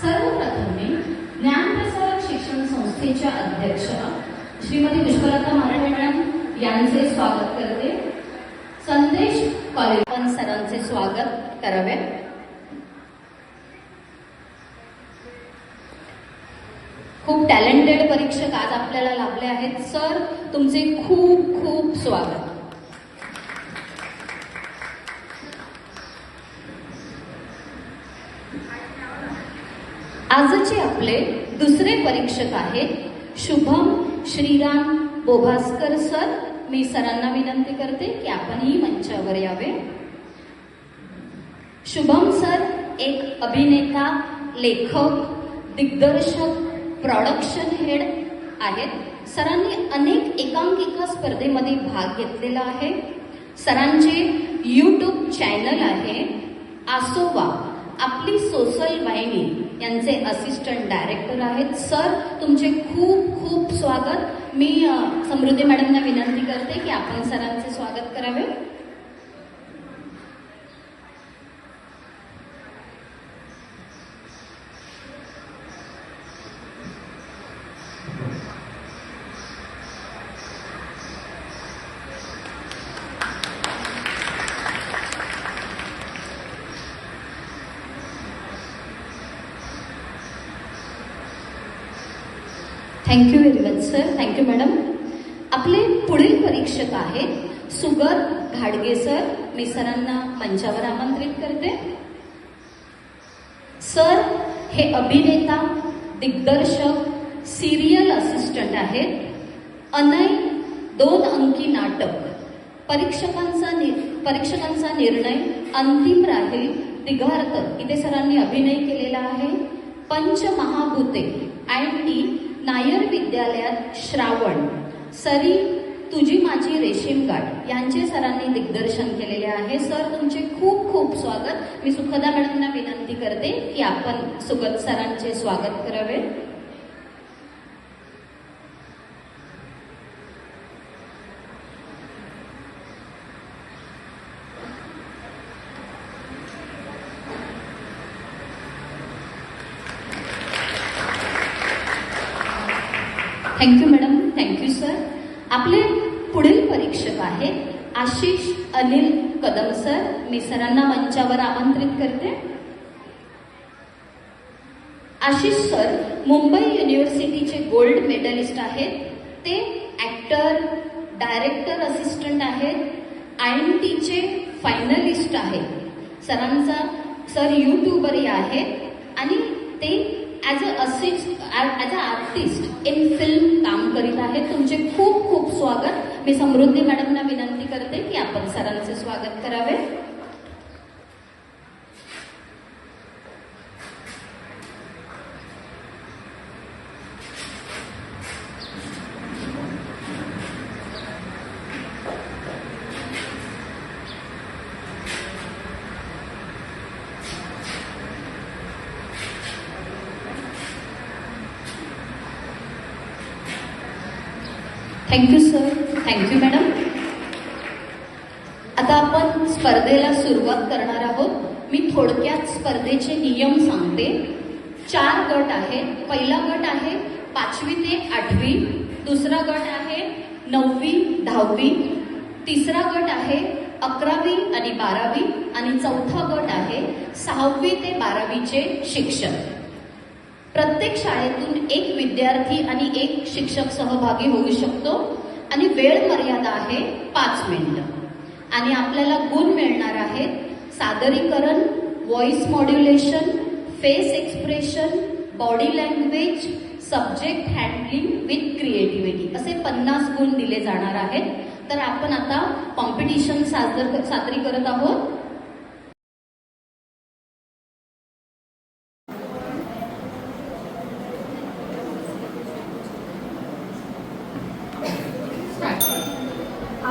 सर्वप्रथम मी ज्ञानप्रसारक शिक्षण संस्थेच्या अध्यक्ष श्रीमती पुष्पलता मारे मॅडम यांचे स्वागत करते. संदेश कॉलेज सरांचे स्वागत करावे. खूप टॅलेंटेड परीक्षक आज आपल्याला लाभले आहेत. सर, तुमचे खूप खूप स्वागत. आजचे आपले दुसरे परीक्षक आहेत शुभम श्रीराम बोभास्कर सर. मी सरांना विनंती करते की आपणही मंचावर यावे. शुभम सर एक अभिनेता, लेखक, दिग्दर्शक, प्रोडक्शन हेड आहेत. सरांनी अनेक एकांकिका स्पर्धेमध्ये भाग घेतलेला आहे. सरांचे यूट्यूब चॅनल आहे आसोवा, आपली सोशल वाहिनी, यांचे असिस्टंट डायरेक्टर आहेत. सर, तुमचे खूप खूप स्वागत. मी समृद्धी मॅडमना विनंती करते की आपण सरांचे स्वागत करावे. Thank you very much sir. Thank you madam. आपले पुढील परीक्षक आहेत सुगर घाडगे सर. मी सरांना मंचावर आमंत्रित करते. सर हे अभिनेता, दिग्दर्शक, सिरियल असिस्टंट आहेत. अनय 2 अंकी नाटक, परीक्षकांचा निर्णय अंतिम राहील, दिघार्थ इथे सरांनी अभिनय केलेला आहे. पंचमहाभूते &T नायर विद्यालयात श्रावण, सरी तुझी माझी रेशीम गाठ यांचे सरांनी दिग्दर्शन केलेले आहे. सर, तुमचे खूप खूप स्वागत. मी सुखदा मॅडमना विनंती करते की आपण सुगत सरांचे स्वागत करावे. Thank you madam. Thank you sir. आपले पुढील परीक्षक आहेत आशिष अनिल कदम सर. मी सरांना मंचावर आमंत्रित करते. आशिष सर मुंबई युनिव्हर्सिटीचे गोल्ड मेडलिस्ट आहेत. ते ऍक्टर, डायरेक्टर असिस्टंट आहेत. &Tचे फायनलिस्ट आहेत. सर यूट्यूबरही आहेत आणि ते as a artist in film काम करीत आहेत. तुमचे खूप खूप स्वागत. मी समृद्धी मॅडमना विनंती करते की आपण सरांचे स्वागत करावे. Thank you sir. Thank you madam. आता आपण स्पर्धेला सुरुवात करणार आहोत. मी थोडक्यात स्पर्धेचे नियम सांगते. 4 गट आहेत. पहिला गट आहे 5वी ते 8वी, दुसरा गट आहे 9वी 10वी, तिसरा गट आहे 11वी आणि 12वी आणि चौथा गट आहे 6वी ते 12वीचे शिक्षक. प्रत्येक शाळेतून एक विद्यार्थी आणि एक शिक्षक सहभागी होऊ शकतो आणि वेळ मर्यादा आहे 5 मिनिटं. आणि आपल्याला गुण मिळणार आहेत सादरीकरण, voice modulation, face expression, body language, subject handling with creativity असे 50 गुण दिले जाणार आहेत. तर आपण आता कॉम्पिटिशन सादरी करत आहोत.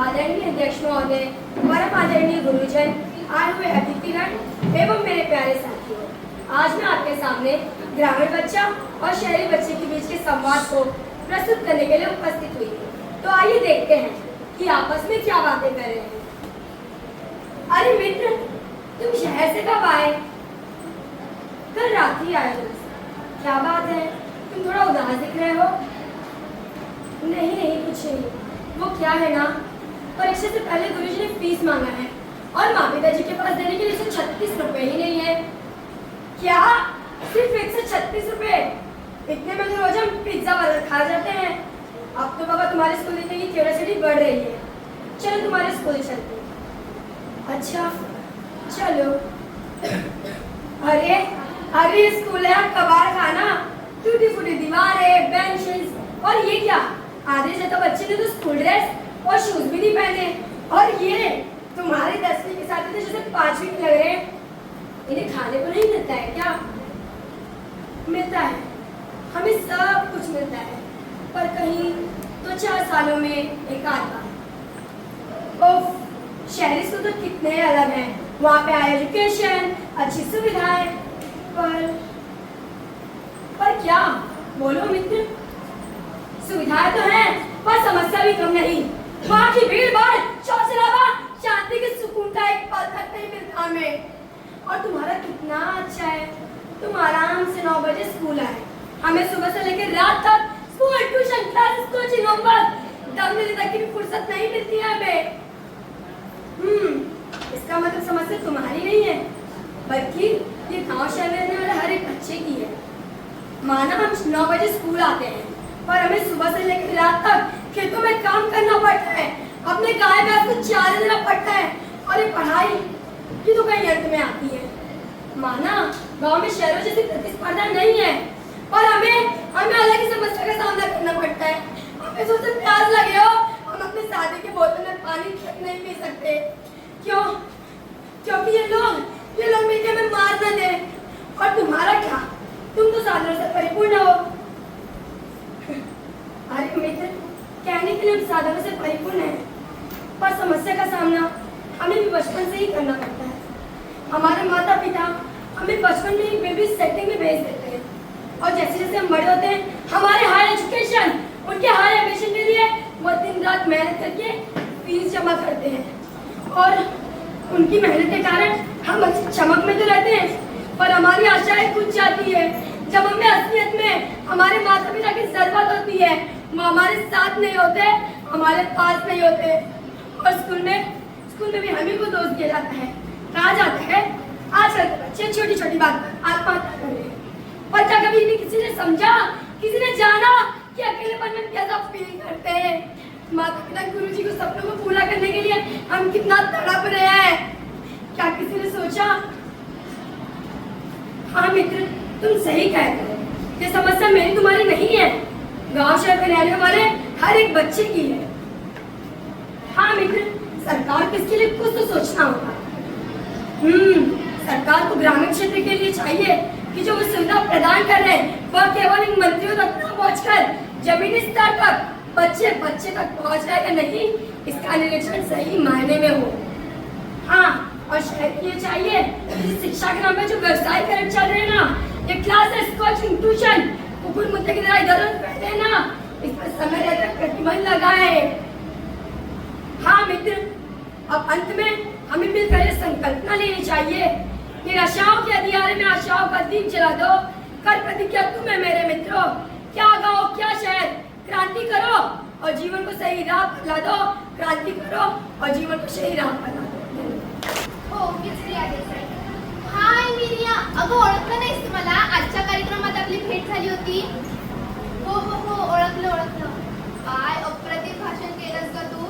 आदरणीय अध्यक्ष महोदय, परम आदरणीय गुरुजन, आए हुए अतिथिगण एवं मेरे प्यारे साथियों, आज मैं आपके सामने ग्रामीण बच्चा और शहरी बच्चे के बीच के संवाद को प्रस्तुत करने के लिए उपस्थित हुई हूँ। तो आइए देखते हैं कि आपस में क्या बातें कर रहे हैं। मित्र, तुम शहर से कब आए? कल रात ही आए हो। क्या बात है, तुम थोड़ा उदास दिख रहे हो। नहीं नहीं, कुछ नहीं। वो क्या है ना, परीक्षा से पहले गुरुजी ने फीस मांगा है और माँ पिताजी के पास देने के लिए 136 रुपए ही नहीं है। क्या, सिर्फ 136 रुपए? इतने में तो रोज हम पिज्जा बर्गर खा जाते हैं। अब तो बाबा तुम्हारे स्कूल देखने की क्यूरियोसिटी बढ़ रही है। चलो तुम्हारे स्कूल चलते हैं। अच्छा चलो। अरे अरे, स्कूल है कबाड़ खाना, टूटी फूटी दीवारें, बेंचेस, और ये क्या, आधे से तो बच्चे ने तो स्कूल ड्रेस और शूज भी नहीं पहने, और ये तुम्हारे 10वीं के साथ जैसे 5वीं के लग रहे हैं। इन्हें खाने को नहीं मिलता है क्या? मिलता है, हमें सब कुछ मिलता है, पर कहीं 2-4 सालों में एक आध बार। उफ, शहरी स्कूल तो कितने अलग हैं। वहाँ पे हाई एजुकेशन, अच्छी सुविधाएं, पर क्या, बोलो मित्र। सुविधाएं तो हैं, पर समस्या भी कम नहीं। वहाँ की भीड़ भाड़, शोर शराबा, शांति के सुकून का एक पल तक नहीं मिलता हमें। और तुम्हारा कितना अच्छा है, तुम आराम से 9 बजे स्कूल आए। हमें सुबह से लेकर रात तक school, tuition, classes, coaching, homework, दम लेने तक की भी फुर्सत नहीं मिलती है हमें। इसका मतलब समस्या तुम्हारी नहीं है, बल्कि ये गांव शहर में रहने वाले हर एक बच्चे की है। माना हम 9 बजे स्कूल आते हैं, पर हमें सुबह से लेकर रात तक खेतों में काम करना पड़ता है, अपने गाय भैंस को चारा देना पड़ता है, और ये पढ़ाई ये तो कहीं अंत में आती है। माना गांव में शहरों जैसी प्रतिस्पर्धा नहीं है, पर हमें अलग ही समस्या का सामना करना पड़ता है। हमें सोचते प्यास लगे हो, हम अपने शादी के बोतल में पानी तक नहीं पी सकते। क्यों? क्योंकि ये लोग मिलकर हमें मार न दे। और तुम्हारा क्या, तुम तो साधनों से परिपूर्ण हो। अरे मित्र, कहने के लिए हम साधनों से परिपूर्ण हैं, पर समस्या का सामना हमें भी बचपन से ही करना पड़ता है। हमारे माता पिता हमें बचपन में ही बेबी सेटिंग में भेज देते हैं, और जैसे जैसे हम बड़े होते हैं, हमारे हाई एजुकेशन, उनके हाई एम्बिशन के लिए वो दिन रात मेहनत करके फीस जमा करते हैं, और उनकी मेहनत के कारण हम अच्छी चमक में तो रहते हैं, पर हमारी आशाएं कुछ जाती है। जब हमें असलियत में हमारे माता पिता की जरूरत होती है, वो हमारे साथ नहीं होते, हमारे पास नहीं होते। और स्कूल में भी हमें को दोष दिया जाता है। कहा जाता है आजकल के बच्चे छोटी छोटी बात पर आत्महत्या कर रहे हैं। पर क्या कभी भी किसी ने समझा, किसी ने जाना कि अकेलेपन में कैसा फील करते हैं? माता पिता गुरुजी को सपनों को पूरा करने के लिए हम कितना तड़प रहे हैं, क्या किसी ने सोचा? हाँ मित्र, तुम सही कहते हो, ये समस्या मेरी तुम्हारी नहीं है, गांव शहर में रहने वाले हर एक बच्चे की है। हाँ मित्र, सरकार को इसके लिए कुछ तो सोचना होगा। सरकार को ग्रामीण क्षेत्र के लिए चाहिए कि जो वो सुविधा प्रदान कर रहे हैं, वह केवल इन मंत्रियों तक न पहुंचकर जमीनी स्तर तक बच्चे तक पहुंच रहा है या नहीं, इसका निरीक्षण सही मायने में हो। हाँ, और शहर के लिए चाहिए कि शिक्षा के नाम पे जो व्यवसाय कर चल रहे हैं ना, ये क्लासेस, कोचिंग, ट्यूशन, कुकुर मुद्दे की तरह इधर उधर करते हैं ना, इस पर समय रहकर प्रतिबंध लगाए। हाँ मित्र, अब अंत में हमें मिलकर ये संकल्पना लेनी चाहिए, निराशाओं के अंधियारे में आशाओं का दीप जला दो। कर प्रतिज्ञा तुम्हें मेरे मित्रों, क्या गांव क्या शहर, क्रांति करो और जीवन को सही राह पर ला दो। क्रांति करो और जीवन को सही राह पर ला दो। हो, मीच प्रिया देसाई. हाय मिरिया, अगं ओळखलं नाहीस तू मला? आजच्या कार्यक्रमात आपली भेट झाली होती. हो हो हो, ओळखलं. काय अप्रतिम भाषण केलंस ग तू.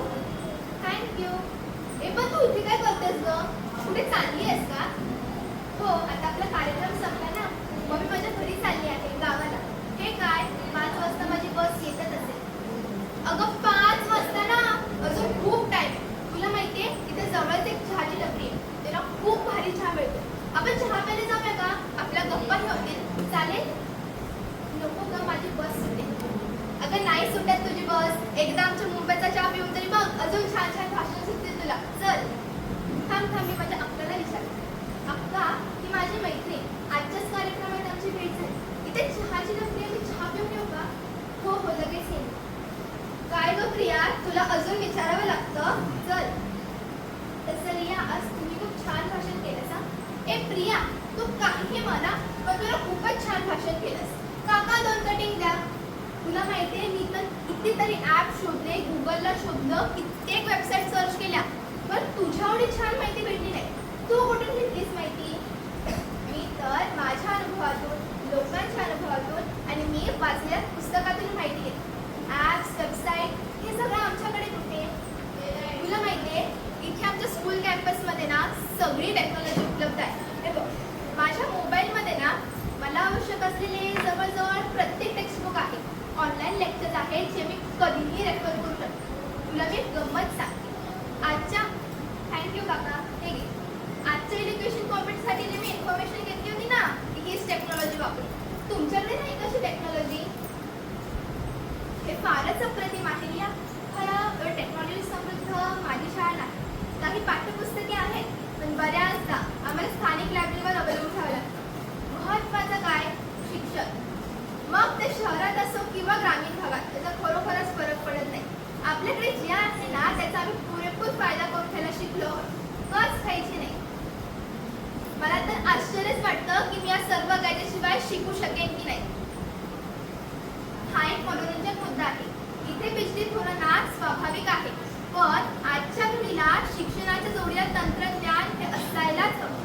थँक्यू. पण तू इथे काय करतेस ग? कुठे चालली आहेस का? हो, आता आपला कार्यक्रम संपला ना, मग मी माझ्या घरी चालली आहे, गावाला. हे काय, 5 वाजता माझी बस येतच असेल. अगं 5 वाजता ना, अजून खूप टाइम. तुला माहितीये, इथे जवळच एक चहाची टपरी आहे, त्याला खूप भारी चहा मिळतो. आपण चहा प्यायला जाऊया का? आपल्या गप्पाही होतील. चालेल? नको ग, माझी बस सुटेल. अगं नाही सुटत तुझी बस. एकदा आमच्या मुंबईचा चहा पिऊन तरी बघ, अजून छान छान भाषण सुटतील तुला. चल. थांब मी माझ्या अक्काला विचारते. अक्का, ती माझी मैत्रीण, आजच्याच कार्यक्रमात आमची भेट झाली. इथे चहाची टपरी आहे, मी चहा पिऊन येऊ का? हो हो, लगेच येईन. काय ग प्रिया, तुला अजून विचारावं लागतं. चल. तसं रिया, आज तुम्ही खूप छान भाषण केलंस. ए प्रिया, तू काही म्हणा, पण तुला खूपच छान भाषण केलंस. तुला माहितीये मी तर कितीतरी ऍप शोधले, गुगलला शोधलं, कित्येक वेबसाईट सर्च केल्या, पण तुझ्या एवढी छान माहिती भेटली नाही. तू कुठून घेतलीस माहिती? मी तर माझ्या अनुभवातून, लोकांच्या अनुभवातून आणि मी वाचलेल्या पुस्तकातून माहिती घेते. ऍप्स, वेबसाईट हे सगळं आमच्याकडे कुठे? तुला माहितीये इथे आमच्या स्कूल कॅम्पसमध्ये ना सगळी टेक्नॉलॉजी उपलब्ध आहे. हे बघ, माझ्या मोबाईलमध्ये ना मला आवश्यक असलेले जवळजवळ प्रत्येक टेक्स्टबुक आहे. ऑनलाईन लेक्चर्स आहेत जे मी कधीही रेफर करू शकते. तुला मी गंमत सांगते. आजच्या थँक्यू काका, हे घे. आजच्या एज्युकेशन कॉम्पिटिशनसाठी जे मी इन्फॉर्मेशन घेतली होती ना, हीच टेक्नॉलॉजी वापरली. तुमच्याकडे नाही कशी टेक्नॉलॉजी? हे फारच अप्रतिम आहे. या खरं टेक्नॉलॉजी समृद्ध माझी शाळा नाही. काही पाठ्यपुस्तके आहेत, पण बऱ्याचदा आम्हाला स्थानिक लायब्ररीवर अवलंबून ठेवावं लागतं. महत्त्वाचं काय? शिक्षण. मग ते शहरात असो किंवा ग्रामीण भागात, त्याचा खरोखरच फरक पडत नाही. आपल्याकडे जे आहे ना त्याचा आम्ही पुरेपूर फायदा करून घ्यायला शिकलो, कच खायची नाही. मला तर आश्चर्यच वाटतं की मी या सर्व कायद्याशिवाय शिकू शकेन की नाही. हा एक मनोरंजक मुद्दा आहे. इथे बिजलीत होणं नाच स्वाभाविक आहे, पण आजच्या घडीला शिक्षणाच्या जोडीला तंत्रज्ञान हे असायलाच हवं.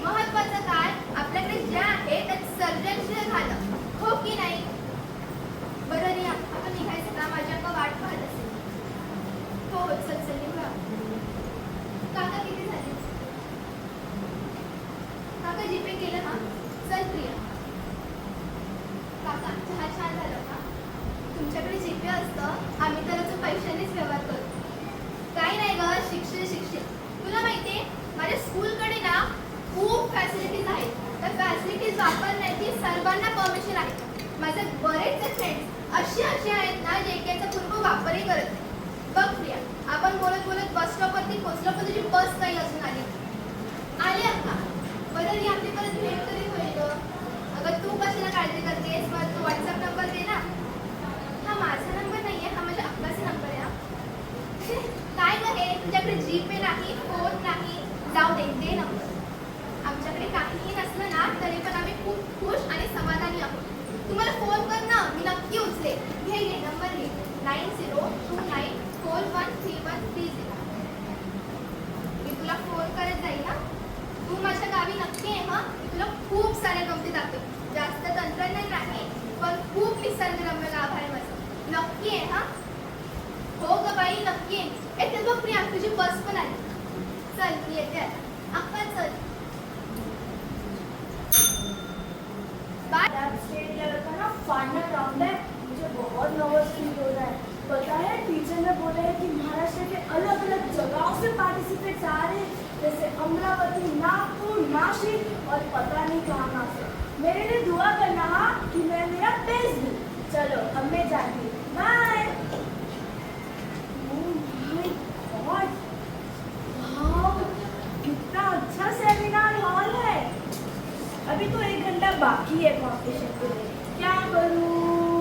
महत्वाचं काय? आपल्याकडे जे आहे त्यात सर्जनशील झालं, हो की नाही? बरं रिया, आपण निघायचं का? माझ्या का वाट पाहत असेल. हो चल चल निघूया. काका किती झाले? काका जीपे केलं ना? चल प्रिया. काका चहा छान झालं का? तुमच्याकडे जीपे असतं, आम्ही तर अजून पैशानेच व्यवहार करतो. काही नाही ग, शिक्षण शिक्षण. तुला माहितीये माझ्या स्कूलकडे ना खूप फॅसिलिटीज आहेत. त्या फॅसिलिटीज वापरण्याची सर्वांना परमिशन आहे. माझे बरेचसे फ्रेंड्स असे आहेत ना जे याचा पूर्ण वापरही करत नाही. बघ प्रिया, आपण बोलत बोलत बस स्टॉपवरती पोहोचलो, पण तुझी बस काही अजून आली का? बरं री, आपली परत भेट कधी होईल ग? अगं तू कशाला काळजी करतेस? मला तू व्हॉट्सअप नंबर दे ना. हा माझा नंबर नाहीये, हा माझ्या अक्काचा नंबर आहे. काय ग हे, तुझ्याकडे जीपे नाही, फोन नाही, जाऊ दे नंबर. आमच्याकडे काहीही नसलं ना तरी पण आम्ही खूप खुश आणि समाधानी आहोत. तुम्हाला फोन कर ना, मी नक्की उचले. घे नंबर घे, 9029413130. मी तुला फोन करत जाईल ना. तू माझ्या गावी नक्की आहे. हा, मी तुला खूप साऱ्या गमती दाखवेल. जास्त तंत्रज्ञान नाही, पण खूप निसर्गरम्य गाव आहे माझं. नक्की आहे. हा हो ग बाई, नक्की आहे. येते बघ प्रिया, तुझी बस पण आली. चल मी येते आता. अक्का चल. स्टेट लेवल का ना फाइनल राउंड है, मुझे बहुत नर्वस फील हो रहा है. पता है टीचर ने बोला है कि महाराष्ट्र के अलग अलग जगहों से पार्टिसिपेट्स आ रहे हैं, जैसे अमरावती, नागपुर, नासिक और पता नहीं कहाँ से. मेरे लिए दुआ करना हाँ कि मैं मेरा बेस्ट दूँ. चलो अब मैं जाती हूँ. बाय. कितना अच्छा सेमिनार हॉल है. अभी तो 1 घंटा बाकी है कॉम्पिटिशन के लिए. क्या करूँ?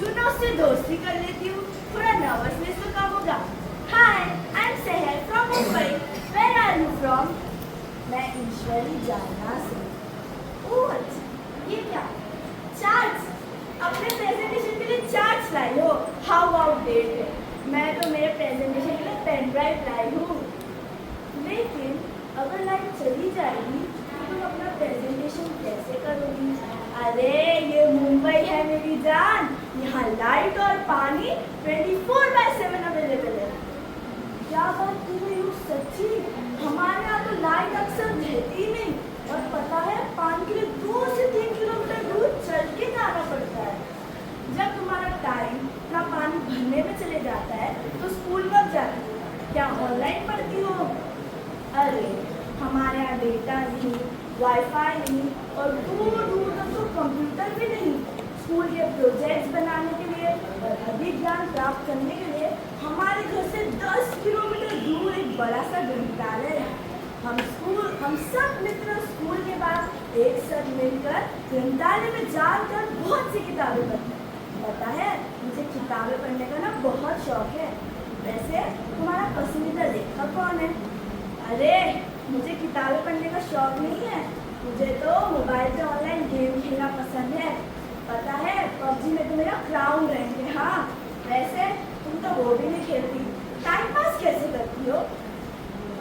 यूनो से दोस्ती कर लेती हूँ, थोड़ा नर्वसनेस तो कम होगा. Hi, I am Sehar from Mumbai. Where are you from? मैं ईश्वरी जाना से. ओह ये क्या? चार्ट्स. अपने प्रेजेंटेशन के लिए चार्ट्स लाई हो. हाउ आउटडेटेड. मैं तो मेरे प्रेजेंटेशन के लिए पेन ड्राइव लाई हूँ. लेकिन अगर लाइट चली जाएगी तो तुम अपना प्रेजेंटेशन कैसे करोगी? अरे ये मुंबई है मेरी जान, यहाँ लाइट और पानी 24/7 अवेलेबल है. क्या बात कर रही हो? सच्ची? हमारे यहाँ तो लाइट अक्सर रहती ही नहीं, और पता है पानी के लिए 2 से 3 किलोमीटर दूर चल के जाना पड़ता है. जब तुम्हारा टाइम ना पानी भरने में चले जाता है तो स्कूल कब जाती हो? क्या ऑनलाइन पढ़ती हो? अरे हमारे यहाँ डेटा नहीं, वाईफाई नहीं, और दूर दूर तक तो कंप्यूटर भी नहीं. स्कूल के प्रोजेक्ट्स बनाने के लिए और अधिक ज्ञान प्राप्त करने के लिए हमारे घर से 10 किलोमीटर दूर एक बड़ा सा ग्रंथालय है. हम सब मित्र स्कूल के बाद एक साथ मिलकर ग्रंथालय में जाकर बहुत सी किताबें पढ़ते हैं. पता है मुझे किताबें पढ़ने का ना बहुत शौक है. वैसे तुम्हारा पसंदीदा लेखक कौन है? अरे मुझे किताबें पढ़ने का शौक नहीं है, मुझे तो मोबाइल पे ऑनलाइन गेम खेलना पसंद है. पता है पबजी में तो मेरा ना क्राउन रहेंगे। हाँ वैसे तुम तो वो भी नहीं खेलती, टाइम पास कैसे करती हो?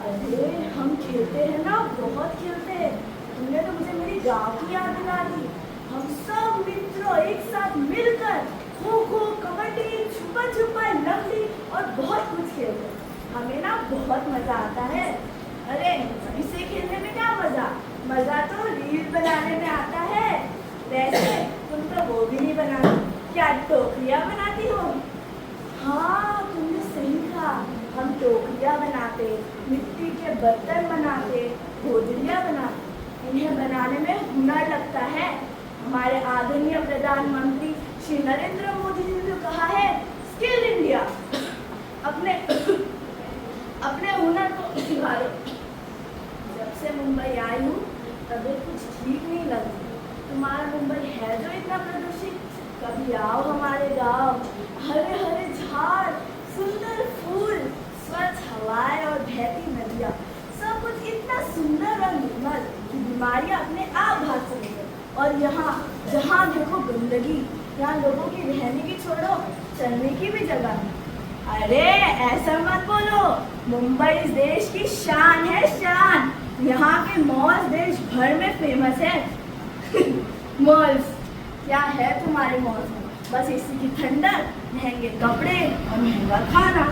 अरे हम खेलते हैं ना, बहुत खेलते हैं। तुमने तो मुझे मेरी गाँव की याद दिला दी। हम सब मित्रों एक साथ मिलकर खो खो, कबड्डी, छुपा छुपा, लंगड़ी और बहुत कुछ खेलते हैं। हमें ना बहुत मजा आता है। अरे इसे खेलने में क्या मजा, मजा तो रील बनाने में आता है। वैसे तुम तो वो भी नहीं बनाती, क्या टोकरियाँ बनाती हो? हाँ तुमने सही कहा, हम टोकरियाँ बनाते, मिट्टी के बर्तन बनाते, गोदड़ियाँ बनाते। इन्हें बनाने में हुनर लगता है। हमारे आदरणीय प्रधानमंत्री श्री नरेंद्र मोदी जी ने कहा है, स्किल इंडिया। अपने अपने हुनर को सुधारो। जब से मुंबई आई हूँ तबीयत कुछ ठीक नहीं लगती। तुम्हारा मुंबई है जो इतना प्रदूषित। कभी आओ हमारे गांव, हरे हरे झाड़, सुंदर फूल, स्वच्छ हवाएं और बहती नदियाँ, सब कुछ इतना सुंदर और निर्मल कि बीमारियाँ अपने आप भाग सकती हैं। और यहाँ जहाँ देखो गंदगी, यहाँ लोगों की रहने की छोड़ो, चलने की भी जगह नहीं। अरे ऐसा मत बोलो, मुंबई इस देश की शान है, शान। यहाँ के मॉल्स देश भर में फेमस है। मॉल्स क्या है तुम्हारे मॉल्स में? बस इसी की ठंडक, महंगे कपड़े और महंगा खाना।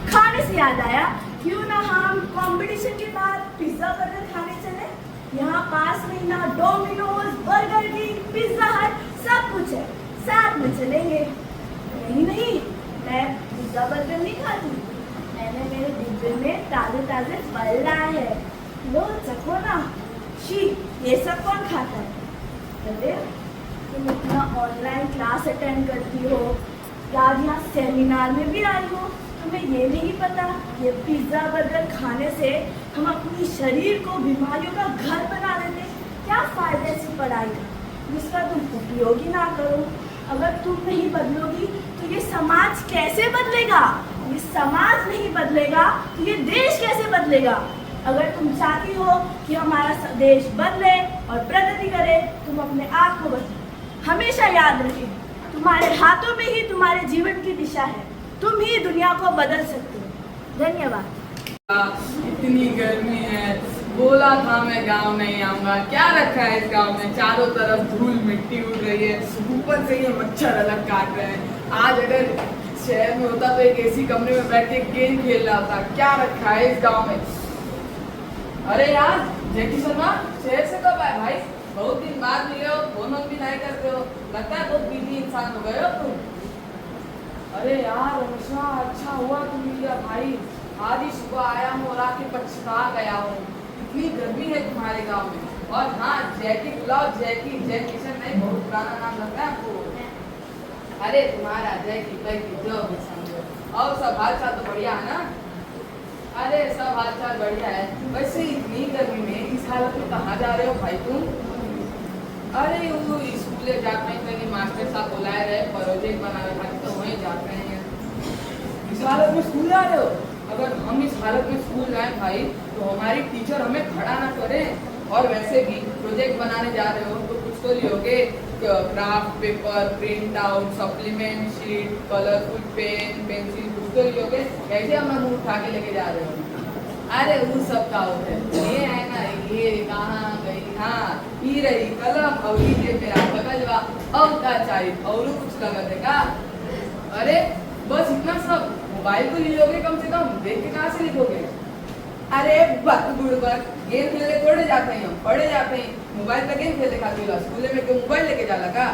खाने से याद आया, क्यों ना हम कंपटीशन के बाद पिज्जा बर्गर खाने चले? यहाँ पास में ना डोमिनोज, बर्गर किंग, पिज्जा हट सब कुछ है, साथ में चलेंगे। नहीं नहीं, मैं पिज्जा बर्गर नहीं खाती। मैंने मेरे डिब्बे में ताजे ताजे फल लाए हैं, लो चखो ना। शी, ये सब कौन खाता है? अरे तुम इतना ऑनलाइन क्लास अटेंड करती हो, आज यहाँ सेमिनार में भी आई हो, तुम्हें ये नहीं पता ये पिज्जा बर्गर खाने से हम अपनी शरीर को बीमारियों का घर बना लेते। क्या फायदा ऐसी पढ़ाई का जिसका तुम उपयोग ही ना करो? अगर तुम नहीं बदलोगी तो ये समाज कैसे बदलेगा? ये समाज नहीं बदलेगा तो ये देश कैसे बदलेगा? अगर तुम चाहती हो कि हमारा देश बदले और प्रगति करे, तुम अपने आप को बदलो। हमेशा याद रखें, तुम्हारे हाथों में ही तुम्हारे जीवन की दिशा है। तुम ही दुनिया को बदल सकते हो। धन्यवाद। इतनी गर्मी है, बोला था मैं गांव नहीं आऊंगा, क्या रखा है इस गांव में? चारों तरफ धूल मिट्टी उड़ रही है, ऊपर से ये मच्छर अलग काट रहे हैं। आज अगर शहर में होता तो एक एसी कमरे में बैठ के गेम खेल रहा था। क्या रखा है इस गांव में? अरे यार जैकी शर्मा, शहर से कब आए भाई? बहुत दिन बाद मिले हो, फोन भी नहीं करते हो, लगता है बहुत बिजी इंसान हो गए हो तुम। अरे यार हमेशा अच्छा हुआ तुम मिल गया भाई। आज ही सुबह आया हूँ और आके पछता गया हूँ। इतनी गर्मी है तुम्हारे गांव में। और हाँ, जैकी बुलाओ, जैकी, जय किशन नहीं, बहुत पुराना नाम लगता है आपको। अरे तुम्हारा जैकी पैकी जो भी समझो। और सब हाल चाल तो बढ़िया है ना? अरे सब हाल चाल बढ़िया है। वैसे इतनी गर्मी में इस हालत में कहाँ जा रहे हो भाई तुम? अरे वो स्कूले जाते हैं, कहीं मास्टर साहब बुलाए रहे, प्रोजेक्ट बना रहे तो वहीं जाते हैं। इस हालत में स्कूल जा रहे हो? अगर हम इस हालत में स्कूल जाए भाई तो हमारी टीचर हमें खड़ा ना करें। और वैसे भी प्रोजेक्ट बनाने जा रहे हो तो कुछ तो लियोगे, craft paper, print out, supplement sheet, colourful pen, pencil, कुछ तो लियोगे। कैसे अपना मुंह उठा के लेके जा रहे हो? अरे वो सब का होता है, ये है ना, ये कहाँ गई? हाँ ये रही कलम और ये मेरा कगजवा और का चाहिए और कुछ लगा देगा? अरे बस इतना सब। मोबाइल तो लियोगे कम से कम, देख के कहाँ से लिखोगे? अरे बुड़बक, गेम खेलने थोड़े जाते हैं, हम पढ़े जाते हैं। मोबाइल पे गेम खेलने खाते हो, स्कूल में क्यों मोबाइल लेके जाला का?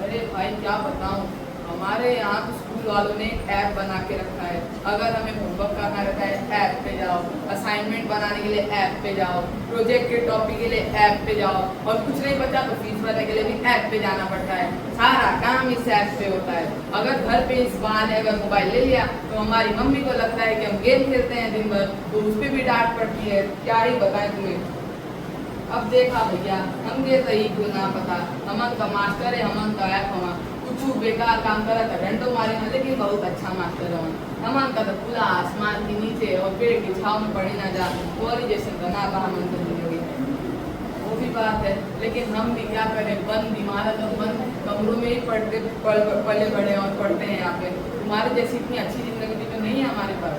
अरे भाई क्या बताऊं, हमारे यहाँ तो स्कूल वालों ने एक ऐप बना के रखा है। अगर हमें होमवर्क करना रहता है ऐप पे जाओ, असाइनमेंट बनाने के लिए ऐप पे जाओ, प्रोजेक्ट के टॉपिक के लिए ऐप पे जाओ, और कुछ नहीं बचा तो फीस भरने के लिए भी ऐप पे जाना पड़ता है। सारा काम इस ऐप पे होता है। अगर घर पे इस बहाने अगर मोबाइल ले लिया तो हमारी मम्मी को लगता है कि हम गेम खेलते हैं दिन भर, तो उस पर भी डांट पड़ती है। क्या ही बताएं तुम्हें। अब देखा भैया, हम ये सही क्यों ना पता, हमन का मास्टर है, हमन का ऐप हमा कुछ बेकार काम करा था, घंटों मारे ना, लेकिन बहुत अच्छा मास्टर है हमन का। तो खुला आसमान के नीचे और पेड़ की छाव में पढ़ी ना जा, और जैसे बना बा हमन को वो भी बात है, लेकिन हम भी क्या करें, बंद इमारत और बंद कमरों में ही पले बड़े और पढ़ते हैं यहाँ पे। तुम्हारे जैसी इतनी अच्छी जिंदगी भी तो नहीं है हमारे पास।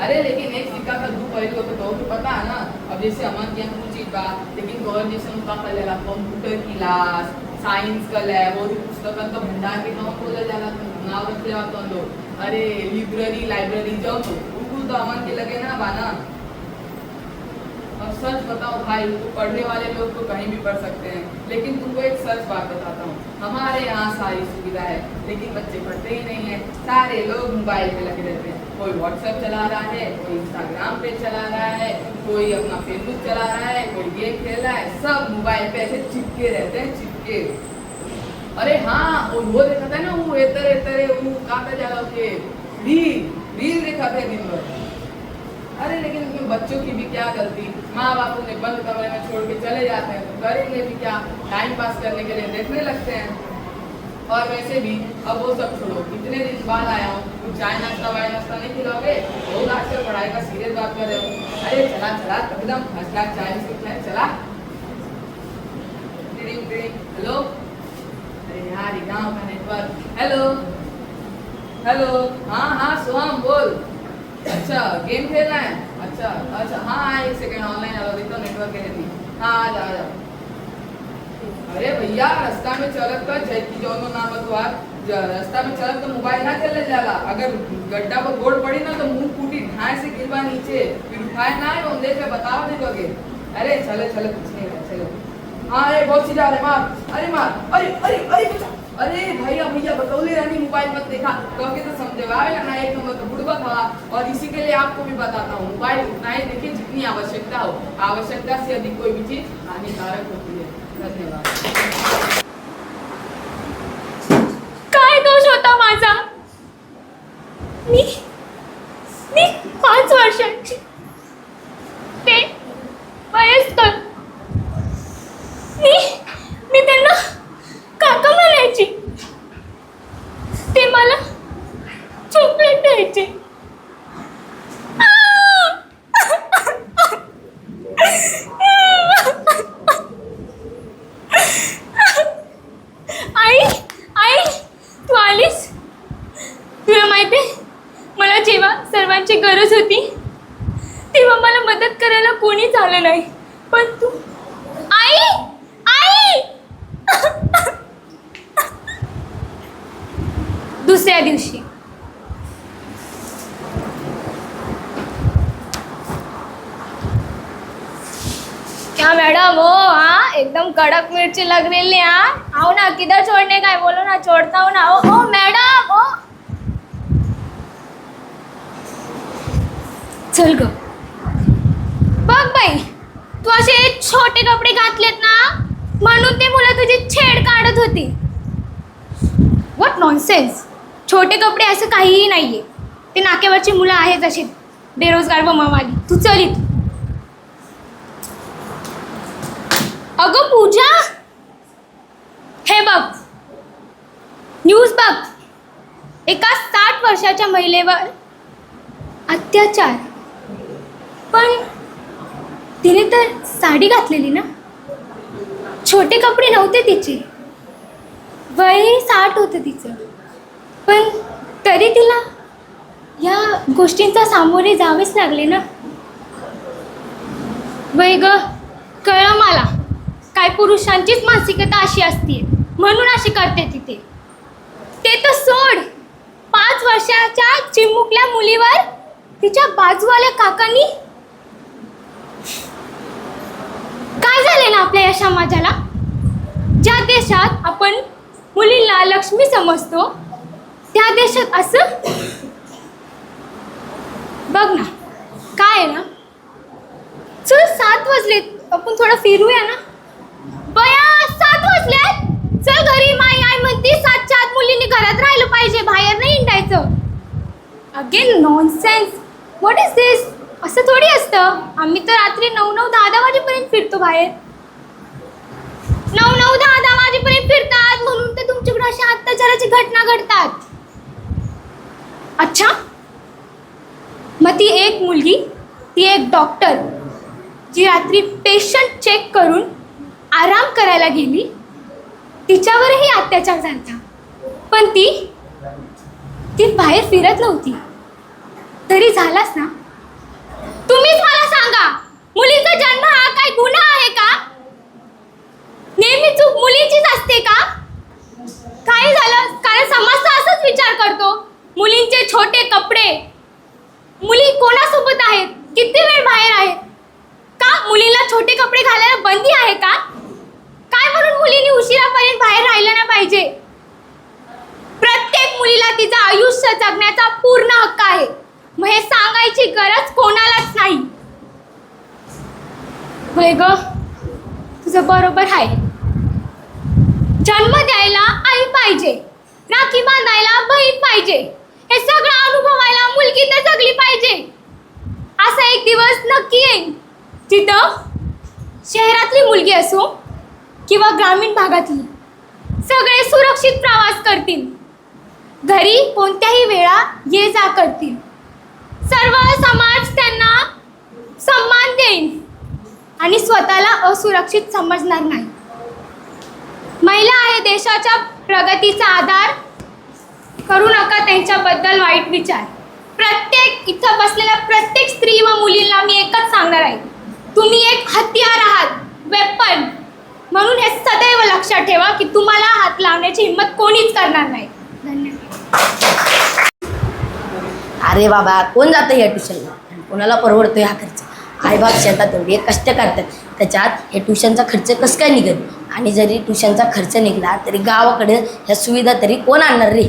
अरे लेकिन एक सिक्का का दो पहलू तो पता है ना। अब जैसे अमन की हम कुछ बात, लेकिन गौर जैसे उनका कलेला कंप्यूटर क्लास, साइंस का लैब और पुस्तकां तो भंडार के नाम बोला जाला, नाव रख ले तो लोग। अरे लाइब्रेरी जाओ तो अमन के लगे ना बाना। और सच बताओ भाई, तो पढ़ने वाले लोग तो कहीं भी पढ़ सकते हैं, लेकिन तुमको एक सच बात बताता हूँ, हमारे यहाँ सारी सुविधा है, लेकिन बच्चे पढ़ते ही नहीं है। सारे लोग मोबाइल में लगे रहते हैं, कोई व्हाट्सएप चला रहा है, कोई इंस्टाग्राम पे चला रहा है, कोई अपना फेसबुक चला रहा है, कोई गेम खेल रहा है, सब मोबाइल पे ऐसे चिपके रहते हैं, चिपके। अरे हाँ, और वो देखा था ना, वो एतरे वो काटा जा रहा है, रील देखा था दिन भर। अरे लेकिन इसमें बच्चों की भी क्या गलती, माँ बाप उन्हें बंद कमरे में छोड़ के चले जाते हैं, तो करेंगे भी क्या, टाइम पास करने के लिए देखने लगते हैं। और वैसे भी अब वो सब छोड़ो, कितने दिन बाद आया हूँ, कुछ चाय नाश्ता वाय नाश्ता नहीं खिलाओगे? बहुत आजकल पढ़ाई का सीरियस बात कर रहे हो। अरे चला एकदम फर्स्ट क्लास चाय बिस्कुट है, चला। हेलो, अरे यार ये गाँव का नेटवर्क। हेलो, हाँ सोहम बोल। अच्छा गेम खेलना है, अच्छा हाँ एक सेकंड ऑनलाइन आ रहा, नेटवर्क के लिए। हाँ आ जा। अरे भैया रास्ता में चलत का जैकी जौनो नाम बतवार, रास्ता में चलत तो मोबाइल ना चलने जाला, अगर गड्ढा पर गोड़ पड़ी ना तो मुंह फूटी, ढाई से गिरवा नीचे, फिर उठाए ना है देख के बताओ नहीं दोगे। अरे चले कुछ नहीं है, चलो। हाँ अरे बहुत सीधा, अरे मार, अरे भैया बतौले रानी मोबाइल मत देखा, कहोगे तो समझवाएगा ना, एक नंबर तो बुड़बक था। और इसी के लिए आपको भी बताता हूँ, मोबाइल उतना ही देखिए जितनी आवश्यकता हो, आवश्यकता से अधिक कोई भी चीज हानिकारक होती है। धन्यवाद। काय दोष होता माझा? मी 5 वर्षांची, ते वयस्कर, मी त्यांना काका म्हणायची, ते मला चॉकलेट द्यायचे। आई तू आलीस? तुला माहिती आहे, मला जेव्हा सर्वांची गरज होती तेव्हा मला मदत करायला कोणीच आलं नाही, पण तू आई दुसऱ्या दिवशी क्या मैडम हो, हाँ एकदम कड़क मिर्ची लग रही है। हाँ आओ ना, किधर छोड़ने का है, बोलो ना, छोड़ता हूँ ना। ओ मैडम ओ, चल ग। बघ बाई, तू असे छोटे कपडे घातलेत ना, म्हणून ते मुलं तुझी छेड काढत होती। व्हॉट नॉनसेन्स, छोटे कपडे असं काहीही नाहीये, ते नाक्यावरची मुलं आहेत अशी बेरोजगार व मवाली। तू चल इथं। अगं पूजा, हे बघ न्यूज बघ, एका 60 वर्षाच्या महिलेवर अत्याचार, पण तिने तर साडी घातलेली ना, छोटे कपडे नव्हते तिचे, वय 60 होतं तिचं, पण तरी तिला या गोष्टींचा सामोरे जावेच लागले ना। वय ग, कळलं मला, काय पुरुषांचीच मानसिकता अशी असते, म्हणून अशी करते तिथे। ते तर सोड, 5 वर्षाच्या चिमुकल्या मुलीवर तिच्या बाजूवाल्या काकांनी, काय झाले ना आपल्या या समाजाला? ज्या देशात आपण मुलींना लक्ष्मी समजतो, त्या देशात असं बघ ना, काय आहे ना। चल 7 वाजलेत, आपण थोडं फिरूया ना। बया 7 वाजलेत, चल घरी। माई आई म्हणते 7च्या आत मुलींनी घरात राहिलं पाहिजे, बाहेर नाही हिंडायचं। अगेन नॉनसेन्स, व्हॉट इज दिस? असं थोडी असतं, आम्ही तर रात्री 9-10 वाजेपर्यंत फिरतो बाहेर। 9-10 वाजेपर्यंत फिरतात म्हणून तर तुमच्याकडे अशा अत्याचाराची घटना घडतात। अच्छा, मग ती एक मुलगी, ती एक डॉक्टर जी रात्री पेशंट चेक करून आराम करायला गेली तिच्यावरही अत्याचार झाला, पण ती बाहेर फिरत नव्हती. तरी झालाच ना. तुम्हीच मला सांगा, मुलीचा जन्म हा काय गुन्हा आहे का? नेहमी चूक मुलीचीच असते का? काय झालं? कारण समाज तर असंच विचार करतो. मुलींचे छोटे कपडे, मुली कोणासोबत आहेत, किती वेळ बाहेर आहेत, का मुलींना छोटे कपडे घालायला बंदी आहे का? काय म्हणून मुलींनी उशिरापर्यंत बाहेर राहिलं नाही पाहिजे? प्रत्येक मुलीला तिचं आयुष्य जगण्याचा पूर्ण हक्क आहे. मग हे सांगायची गरज कोणालाच नाही. होय ग, तुझं बरोबर आहे. जन्म द्यायला आई पाहिजे, राखी बांधायला बहीण पाहिजे, हे सगळं अनुभवायला मुलगी तर जगली पाहिजे. असा एक दिवस नक्की येईल जिथं शहरातली मुलगी असो किंवा ग्रामीण भागातली सगळे सुरक्षित प्रवास करतील, घरी कोणत्याही वेळा ये जा करतील, सर्व समाज त्यांना सन्मान देईल आणि स्वतःला असुरक्षित समजणार नाही. महिला आहे देशाच्या प्रगतीचा आधार. करू नका त्यांच्याबद्दल वाईट विचार. प्रत्येक इथं बसलेल्या प्रत्येक स्त्री व मुलींना मी एकच सांगणार आहे, तुम्ही एक हत्यार आहात, वेपन. म्हणून हे सदैव लक्षात ठेवा की तुम्हाला हात लावण्याची हिंमत कोणीच करणार नाही. धन्यवाद. अरे बाबा, कोण जातं या ट्युशनला? कोणाला परवडतो हा खर्च? आईबाप शेतात एवढे कष्ट करतात, त्याच्यात हे ट्युशनचा खर्च कसं काय निघेल? आणि जरी ट्युशनचा खर्च निघाला तरी गावाकडे ह्या सुविधा तरी कोण आणणार रे?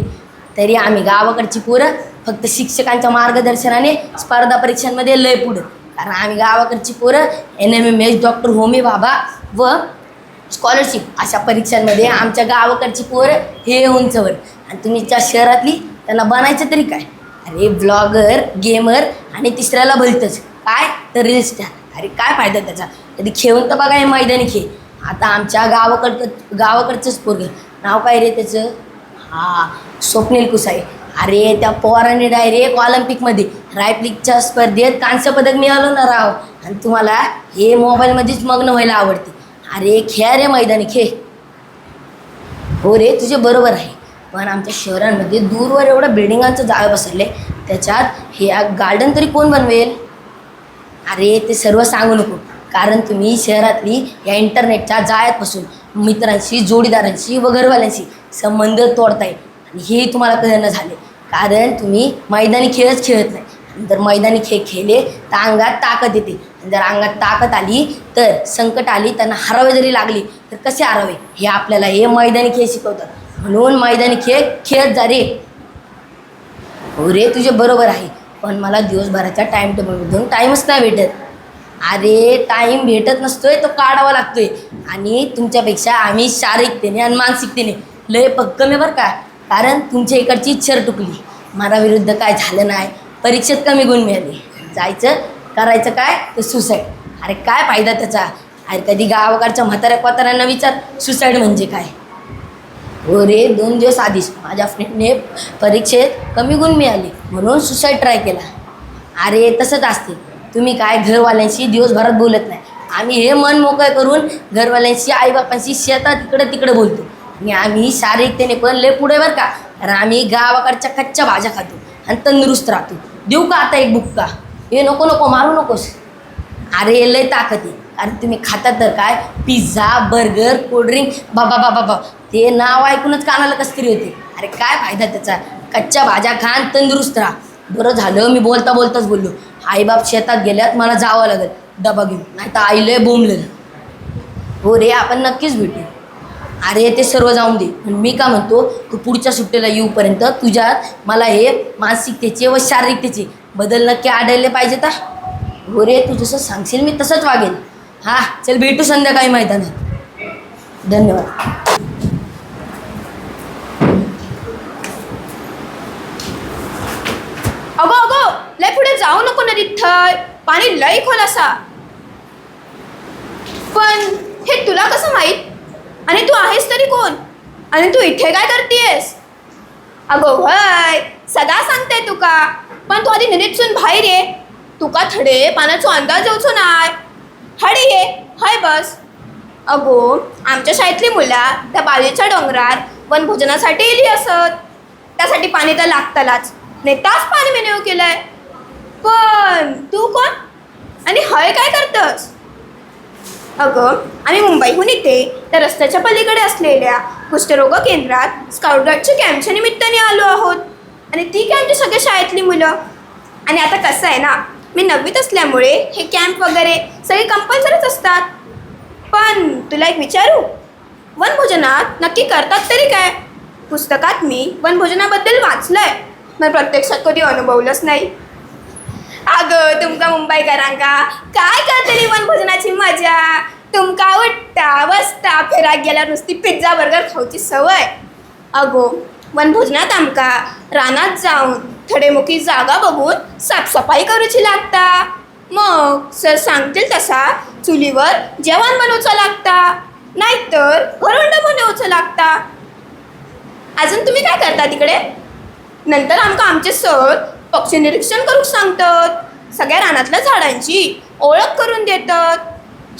तरी आम्ही गावाकडची पोरं फक्त शिक्षकांच्या मार्गदर्शनाने स्पर्धा परीक्षांमध्ये लय पुढं. कारण आम्ही गावाकडची पोरं NMMS, डॉक्टर होमी बाबा व स्कॉलरशिप अशा परीक्षांमध्ये आमच्या गावाकडची पोरं हे उंचवर. आणि तुम्हीच्या शहरातली त्यांना बनायचं तरी काय? अरे ब्लॉगर, गेमर आणि तिसऱ्याला भलतंच काय तर रील स्टार. अरे काय फायदा त्याचा? कधी खेळून तर बघा हे मैदानी खेळ. आता आमच्या गावाकडचंच पोरगं, नाव काय रे त्याचं? स्वप्नील कुसाई. अरे त्या पोराने डायरेक्ट ऑलिम्पिकमध्ये रायफ्लिकच्या स्पर्धेत कांस्य पदक मिळालं ना राव. आणि तुम्हाला हे मोबाईलमध्येच मग्न व्हायला आवडते. अरे खेळ रे मैदानी खेळ. हो रे, तुझे बरोबर आहे, पण आमच्या शहरांमध्ये दूरवर एवढं बिल्डिंगांचं जाळ बसवलं आहे, त्याच्यात हे गार्डन तरी कोण बनवेल? अरे ते सर्व सांगू नको, कारण तुम्ही शहरातली या इंटरनेटच्या जाळ्यात मित्रांशी, जोडीदारांशी व घरवाल्यांशी संबंध तोडताय. आणि हे तुम्हाला कळणं झाले, कारण तुम्ही मैदानी खेळच खेळत नाही. आणि जर मैदानी खेळ खेळले तर अंगात ताकद येते, आणि जर अंगात ताकद आली तर संकट आली, त्यांना हरावे जरी लागली तर कसे हरावे हे आपल्याला हे मैदानी खेळ शिकवतात. म्हणून मैदानी खेळ खेळत जा रे. हो रे, तुझे बरोबर आहे, पण मला दिवसभराच्या टाईम टेबलमधून टाईमच नाही भेटत. अरे टाईम भेटत नसतोय, तो काढावा लागतोय. आणि तुमच्यापेक्षा आम्ही शारीरिकतेने आणि मानसिकतेने लय पक्कम आहे बरं का. कारण तुमच्या इकडची इच्छा टुकली, मला विरुद्ध काय झालं नाही, परीक्षेत कमी गुण मिळाले, जायचं करायचं काय तर सुसाईड. अरे काय फायदा त्याचा? अरे कधी गावाकडच्या म्हाताऱ्यांना विचार सुसाईड म्हणजे काय. हो रे, 2 दिवस आधीच माझ्या फ्रेंडने परीक्षेत कमी गुण मिळाले म्हणून सुसाईड ट्राय केला. अरे तसंच असते, तुम्ही काय घरवाल्यांशी दिवसभरात बोलत नाही, आम्ही हे मन मोकळं करून घरवाल्यांशी, आईबापांशी शेतात तिकडं बोलतो. आणि आम्ही शारीरिकतेने पण लय पुढे बरं का, कारण आम्ही गावाकडच्या कच्च्या भाज्या खातो आणि तंदुरुस्त राहतो. देऊ का आता एक बुक्का? हे नको मारू नकोस. अरे लय ताकद आहे, कारण तुम्ही खाता तर काय पिझ्झा, बर्गर, कोल्ड्रिंक, बाबा ते नाव ऐकूनच कानाला कसं तरी होते. अरे काय फायदा त्याचा? कच्च्या भाज्या खान, तंदुरुस्त राहा. बरं झालं मी बोलताच बोललो. आईबाप शेतात गेल्यात, मला जावं लागेल डबा घेऊन, नाही तर आईले बोंबलेलं. हो रे, आपण नक्कीच भेटू. अरे ते सर्व जाऊन दे, पण मी का म्हणतो, तू पुढच्या सुट्टीला येऊपर्यंत तुझ्यात मला हे मानसिकतेचे व शारीरिकतेचे बदल नक्की आढळले पाहिजेत. हो रे, तू जसं सांगशील मी तसंच वागेल. हां चल, भेटू संध्याकाळी मैदानात. धन्यवाद. अगो लय पुढे जाऊ नको ना तिथं, पाणी लय खोल असा. पण हे तुला कसं माहीत? आणि तू आहेस तरी कोण? आणि तू इथे काय करतेस? अगो होय, सदा सांगते तुका, पण तू आधी निरीक्षण बाहेर ये. तुका थडे पाण्याचो अंदाज येवचो नाय. हडे ये हाय बस. अगो आमच्या शाळेतली मुलं त्या बाजूच्या डोंगरात वनभोजनासाठी येली असत. त्यासाठी पाणी तर लागतालाच. नेताच पाणी मेन्यू केलंय. पण तू कोण आणि हय काय करतस? अगं आम्ही मुंबईहून इथे त्या रस्त्याच्या पलीकडे असलेल्या कुष्ठरोग केंद्रात स्काउट गाईडच्या कॅम्पच्या निमित्ताने आलो आहोत. आणि ती कॅम्पची सगळ्या शाळेतली मुलं. आणि आता कसं आहे ना, मी 9वीत असल्यामुळे हे कॅम्प वगैरे सगळे कंपल्सरीच असतात. पण तुला एक विचारू, वनभोजनात नक्की करतात तरी काय? पुस्तकात मी वनभोजनाबद्दल वाचलंय, पण प्रत्यक्षात कधी अनुभवलंच नाही. अगं तुमका मुंबईकरांका काय करतली वनभोजनाची मजा. तुमका उठता बसता फिराक गेल्यावर नुसती पिझ्झा बर्गर खाऊची सवय. अगो वनभोजनात आमका रानात जाऊन थडेमुखी जागा बघून साफसफाई करूची लागता. मग सर सांगतील तसा चुलीवर जेवण बनवचं लागता, नाहीतर घरवंड बनवचं लागता. अजून तुम्ही काय करता तिकडे? नंतर आमका आमचे सर पक्षी निरीक्षण करून सांगतात. सगळ्या रानातल्या झाडांची ओळख करून देतात.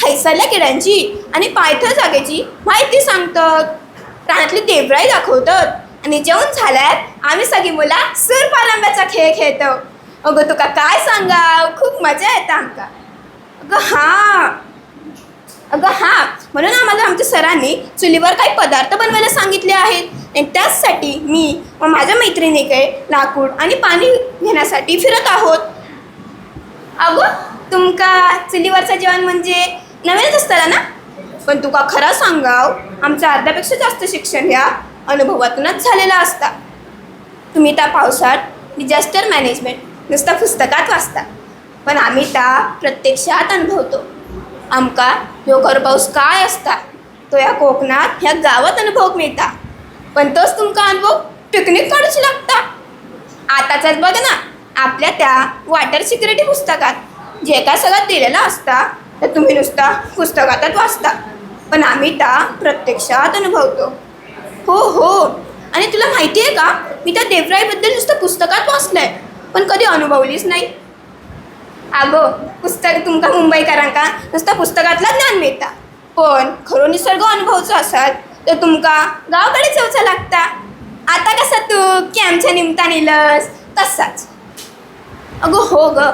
हैसाल्या किड्यांची आणि पायथ्या जागेची माहिती सांगतात. रानातली देवराई दाखवतात. आणि जेवण झाल्यात आम्ही सगळी मुलं सूरपारंब्याचा खेळ खेळतो. अगं तुका काय सांगा, खूप मजा येते आमका. अगं हां म्हणून आम्हाला आमच्या सरांनी चुलीवर काही पदार्थ बनवायला सांगितले आहेत. आणि त्याचसाठी मी व माझ्या मैत्रिणीकडे लाकूड आणि पाणी घेण्यासाठी फिरत आहोत. अगं तुमका चुलीवरचं जेवण म्हणजे नवीनच असतं ना? पण तुका खरं सांगाव, आमचं अर्ध्यापेक्षा जास्त शिक्षण ह्या अनुभवातूनच झालेला असता. तुम्ही त्या पावसात डिझास्टर मॅनेजमेंट नुसता पुस्तकात वाचता, पण आम्ही त्या प्रत्यक्षात अनुभवतो. आमका ह्यो पाऊस काय असता तो या कोकणात ह्या गावात अनुभव मिळता. पण तोच तुमका अनुभव पिकनिक काढूच लागता. आताचाच बघ ना, आपल्या त्या वॉटर सिक्युरिटी पुस्तकात जे काय सगळं दिलेलं असता तर तुम्ही नुसता पुस्तकातच वाचता, पण आम्ही त्या प्रत्यक्षात अनुभवतो. हो आणि तुला माहिती आहे का, मी त्या देवराईबद्दल नुसतं पुस्तकात वाचलंय, पण कधी अनुभवलीच नाही. अगो पुस्तक तुमका मुंबईकरांका नुसतं पुस्तकातलं ज्ञान मिळता, पण खरं निसर्ग अनुभवचं असाल तर तुमका गावाकडे जाऊचं लागता. आता कसं तू कॅम्पच्या निमताने लस तसाच. अगो हो ग,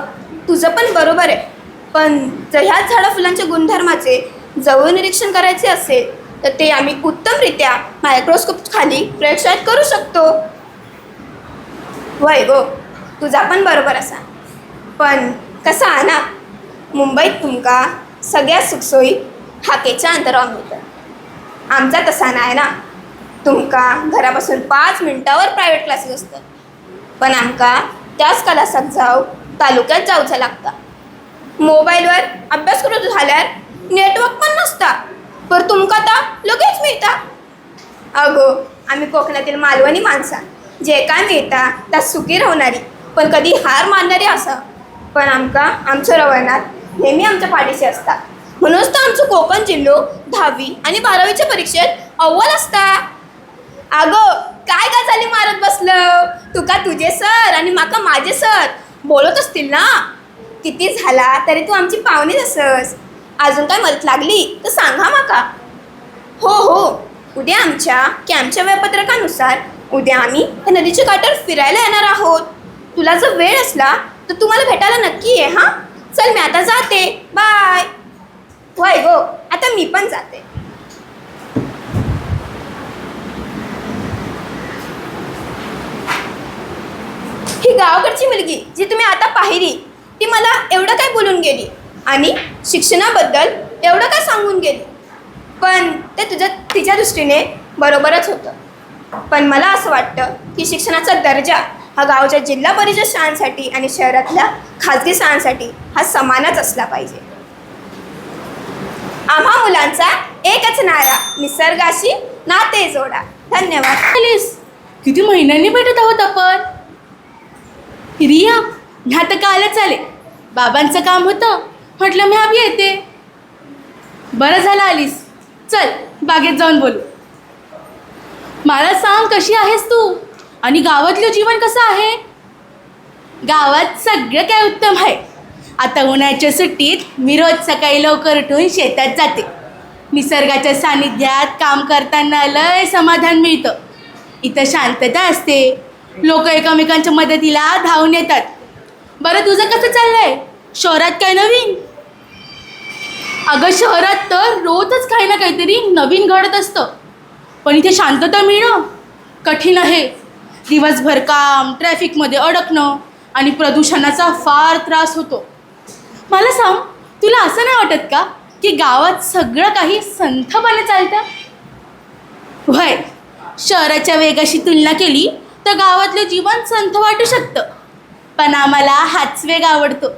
तुझं पण बरोबर आहे. पण जर ह्याच झाडं फुलांच्या गुणधर्माचे जवळ निरीक्षण करायचे असेल तर ते आम्ही उत्तमरित्या मायक्रोस्कोप खाली प्रयोगशाळेत करू शकतो. वय गो, तुझा पण बरोबर असा. पण कसं आहे ना, मुंबईत तुमका सगळ्या सुखसोयी हाकेच्या अंतरावर मिळतात. आमचा तसा नाही ना. तुमका घरापासून 5 मिनिटावर प्रायव्हेट क्लासेस असतात, पण आमका त्याच क्लासात जाऊ तालुक्यात जाऊचं लागतं. मोबाईलवर अभ्यास करत झाल्यावर नेटवर्क पण नसता, पण तुमका तर लगेच मिळता. अगो आम्ही कोकणातील मालवणी माणसा, जे काय मिळता त्यात सुखी राहणारी पण कधी हार मानणारी असं. पण आमका आमचं रवळनात नेहमी आमच्या पाठीशी असतात. म्हणूनच तर आमचं कोकण जिल्हो 10वी आणि 12वीच्या परीक्षेत अव्वल असता. अगो काय झाली मारत बसलं, तुका तुझे सर आणि माका माझे सर बोलत असतील ना. किती झाला तरी तू आमची पाहुणीच असस. अजून काय मदत लागली तर सांगा माका. हो उद्या आमच्या कॅम्पच्या वेळापत्रकानुसार उद्या आम्ही त्या नदीच्या काठावर फिरायला येणार आहोत. तुला जर वेळ असला तर तुम्हाला भेटायला नक्की ये. हां चल, मी आता जाते, बाय. होय गो, आता मी पण जाते. ही गावाकडची मुलगी जी तुम्ही आता पाहिली ती मला एवढं काय बोलून गेली आणि शिक्षणाबद्दल एवढं काय सांगून गेली, पण ते तिच्या दृष्टीने बरोबरच होतं. पण मला असं वाटतं की शिक्षणाचा दर्जा हा गावच्या जिल्हा परिषद शाळांसाठी आणि शहरातल्या खाजगी शाळांसाठी हा समानच असला पाहिजे. आम्हा मुलांचा एकच नारा, निसर्गाशी नाते जोडा. धन्यवाद. किती महिन्यांनी भेटत आहोत आपण. रिया, ह्या तर कालच आले. बाबांचं काम होतं, म्हटलं मी हवी येते. बरं झालं आलीस. चल बागेत जाऊन बोलू. मला सांग, कशी आहेस तू आणि गावातलं जीवन कसं आहे? गावात सगळं काय उत्तम आहे. आता उन्हाळ्याच्या सुट्टीत मी रोज सकाळी लवकर उठून शेतात जाते. निसर्गाच्या सानिध्यात काम करताना लय समाधान मिळतं. इथं शांतता असते, लोक एकमेकांच्या मदतीला धावून येतात. बरं तुझं कसं चाललंय? शहरात काय नवीन? अगं शहरात तर रोजच काही ना काहीतरी नवीन घडत असतं, पण इथे शांतता मिळणं कठीण आहे. दिवसभर काम, ट्रॅफिकमध्ये अडकणं आणि प्रदूषणाचा फार त्रास होतो. मला सांग, तुला असं नाही वाटत का की गावात सगळं काही संथपणे चालतं? होय, शहराच्या वेगाशी तुलना केली तर गावातलं जीवन संथ वाटू शकतं, पण आम्हाला हाच वेग आवडतो.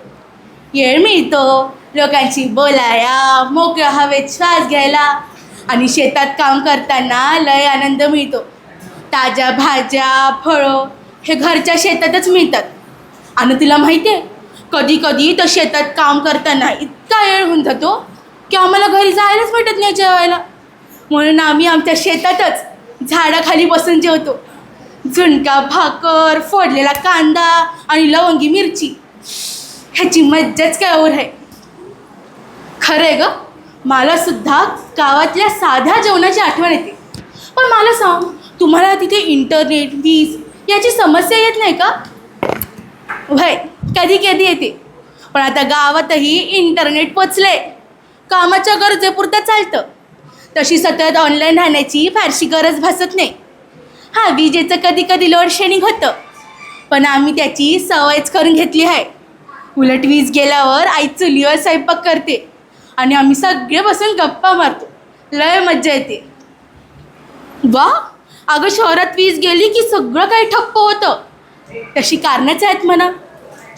वेळ मिळतो लोकांशी बोलाया, मोकळ्या हवेत श्वास घ्यायला आणि शेतात काम करताना लय आनंद मिळतो. ताज्या भाज्या, फळं हे घरच्या शेतातच मिळतात. आणि तुला माहिती आहे, कधी कधी तर शेतात काम करताना इतका वेळ होऊन जातो की आम्हाला घरी जायलाच भेटत नाही जेवायला. म्हणून आम्ही आमच्या शेतातच झाडाखाली बसून जेवतो. झुणका भाकर, फोडलेला कांदा आणि लवंगी मिरची ह्याची मज्जाच काय और आहे. खरं आहे ग, मला सुद्धा गावातल्या साध्या जेवणाची आठवण येते. पण मला सांग, तुम्हाला तिथे इंटरनेट, वीज याची समस्या येत नाही का? वय कधी कधी येते, पण आता गावातही इंटरनेट पोचले. कामाच्या गरजेपुरतं चालतं. तशी सतत ऑनलाईन राहण्याची फारशी गरज भासत नाही. हां, विजेचं कधी कधी लोड शेडिंग होतं, पण आम्ही त्याची सवयच करून घेतली आहे. उलट वीज गेल्यावर आई चुलीवर स्वयंपाक करते आणि आम्ही सगळे बसून गप्पा मारतो. लय मज्जा येते. वा, अगं शहरात वीज गेली की सगळं काही ठप्प होतं. तशी कारणंच आहेत म्हणा.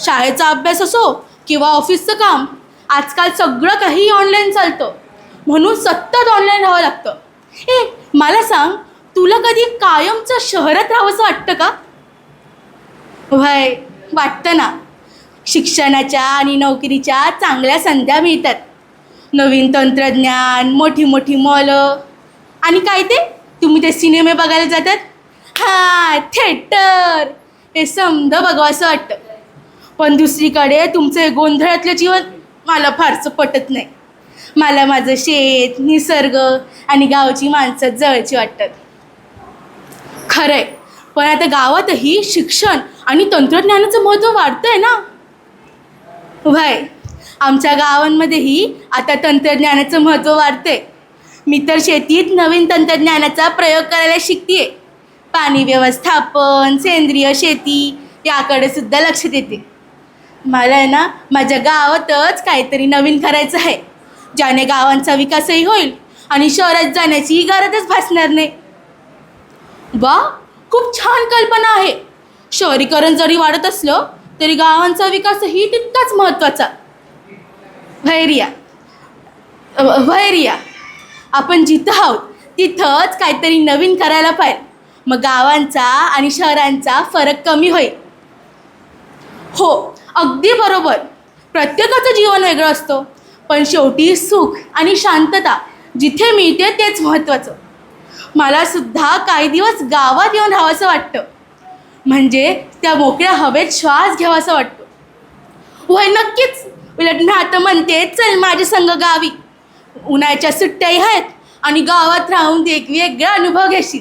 शाळेचा अभ्यास असो किंवा ऑफिसचं काम, आजकाल सगळं काही ऑनलाईन चालतं, म्हणून सतत ऑनलाईन राहावं लागतं. मला सांग, तुला कधी कायमचं शहरात राहावंसं वाटतं का? वय वाटतं ना. शिक्षणाच्या आणि नोकरीच्या चांगल्या संध्या मिळतात. नवीन तंत्रज्ञान, मोठी मोठी मॉलं आणि काय ते तुम्ही ते सिनेमे बघायला जातात, हां थिएटर, हे समजा बघावंसं वाटतं. पण दुसरीकडे तुमचं हे गोंधळातलं जीवन मला फारसं पटत नाही. मला माझं शेत, निसर्ग आणि गावची माणसं जवळची वाटतात. खरं आहे, पण आता गावातही शिक्षण आणि तंत्रज्ञानाचं महत्त्व वाढतं आहे ना. वय आमच्या गावांमध्येही आता तंत्रज्ञानाचं महत्त्व वाढते. मी तर शेतीत नवीन तंत्रज्ञानाचा प्रयोग करायला शिकते. पाणी व्यवस्थापन, सेंद्रिय शेती याकडे सुद्धा लक्ष देते. मला आहे ना माझ्या गावातच काहीतरी नवीन करायचं आहे, ज्याने गावांचा विकासही होईल आणि शहरात जाण्याची गरजच भासणार नाही. वा, खूप छान कल्पना आहे. शहरीकरण जरी वाढत असलं तरी गावांचा विकासही तितकाच महत्त्वाचा. भैरिया, आपण जिथं आहोत तिथंच काहीतरी नवीन करायला पाहिजे. मग गावांचा आणि शहरांचा फरक कमी होईल. हो, अगदी बरोबर. प्रत्येकाचं जीवन वेगळं असतं, पण शेवटी सुख आणि शांतता जिथे मिळते तेच महत्त्वाचं. मला सुद्धा काही दिवस गावात येऊन राहावंसं वाटतं, म्हणजे त्या मोकळ्या हवेत श्वास घ्यावासा वाटतो. होय नक्कीच. उलट मी आता म्हणते, चल माझ्या संग गावी. उन्हाळ्याच्या सुट्ट्याही आहेत आणि गावात राहून एक वेगळा अनुभव घेशील.